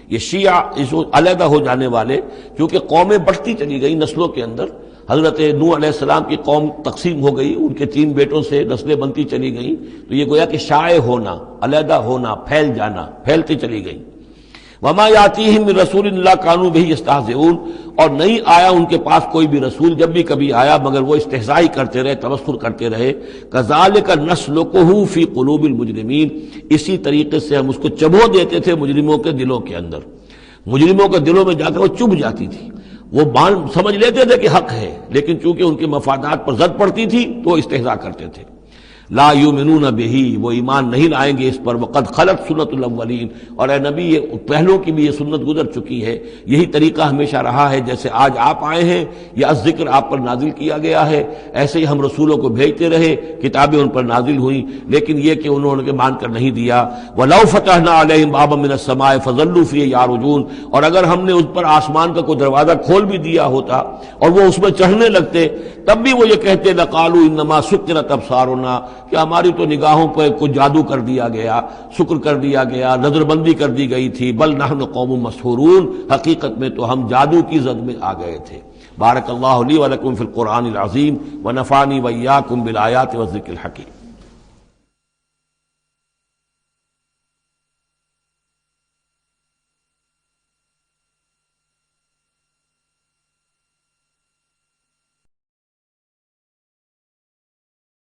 Speaker 1: یہ شیعہ اس علیحدہ ہو جانے والے، کیونکہ قومیں بڑھتی چلی گئی نسلوں کے اندر. حضرت نوح علیہ السلام کی قوم تقسیم ہو گئی، ان کے 3 بیٹوں سے نسلیں بنتی چلی گئیں. تو یہ گویا کہ شائع ہونا، علیحدہ ہونا، پھیل جانا، پھیلتی چلی گئی. وما یاتیہم من رسول الا کانوا بہ یستہزئون، اور نہیں آیا ان کے پاس کوئی بھی رسول، جب بھی کبھی آیا مگر وہ استہزاء کرتے رہے، تمسخر کرتے رہے. کذالک نسلکہ فی قلوب المجرمین، اسی طریقے سے ہم اس کو چبھو دیتے تھے مجرموں کے دلوں کے اندر. مجرموں کے دلوں میں جا کر وہ چبھ جاتی تھی، وہ سمجھ لیتے تھے کہ حق ہے، لیکن چونکہ ان کے مفادات پر زد پڑتی تھی تو وہ استہزاء کرتے تھے. لا یؤمنون بہ، وہ ایمان نہیں لائیں گے اس پر، وقد خلت سنت الاولین، اور اے نبی یہ پہلوں کی بھی یہ سنت گزر چکی ہے، یہی طریقہ ہمیشہ رہا ہے، جیسے آج آپ آئے ہیں یہ ذکر آپ پر نازل کیا گیا ہے، ایسے ہی ہم رسولوں کو بھیجتے رہے، کتابیں ان پر نازل ہوئیں، لیکن یہ کہ انہوں نے مان کر نہیں دیا۔ وَلَوْ فَتَحْنَا عَلَيْهِمْ بَابًا مِّنَ السَّمَاءِ فَظَلُّوا فِيهِ يَعْرُجُونَ، اور اگر ہم نے اس پر آسمان کا کوئی دروازہ کھول بھی دیا ہوتا اور وہ اس میں چڑھنے لگتے، تب بھی وہ یہ کہتے لَقَالُوا إِنَّمَا سُكِّرَتْ أَبْصَارُنَا، کہ ہماری تو نگاہوں پہ کچھ جادو کر دیا گیا، سکر کر دیا گیا، نظر بندی کر دی گئی تھی، بل نحن قوم مسحورون، حقیقت میں تو ہم جادو کی زد میں آ گئے تھے۔ بارک اللہ لی ولکم فی القرآن العظیم ونفعنی وإیاکم بالآیات والذکر الحکیم۔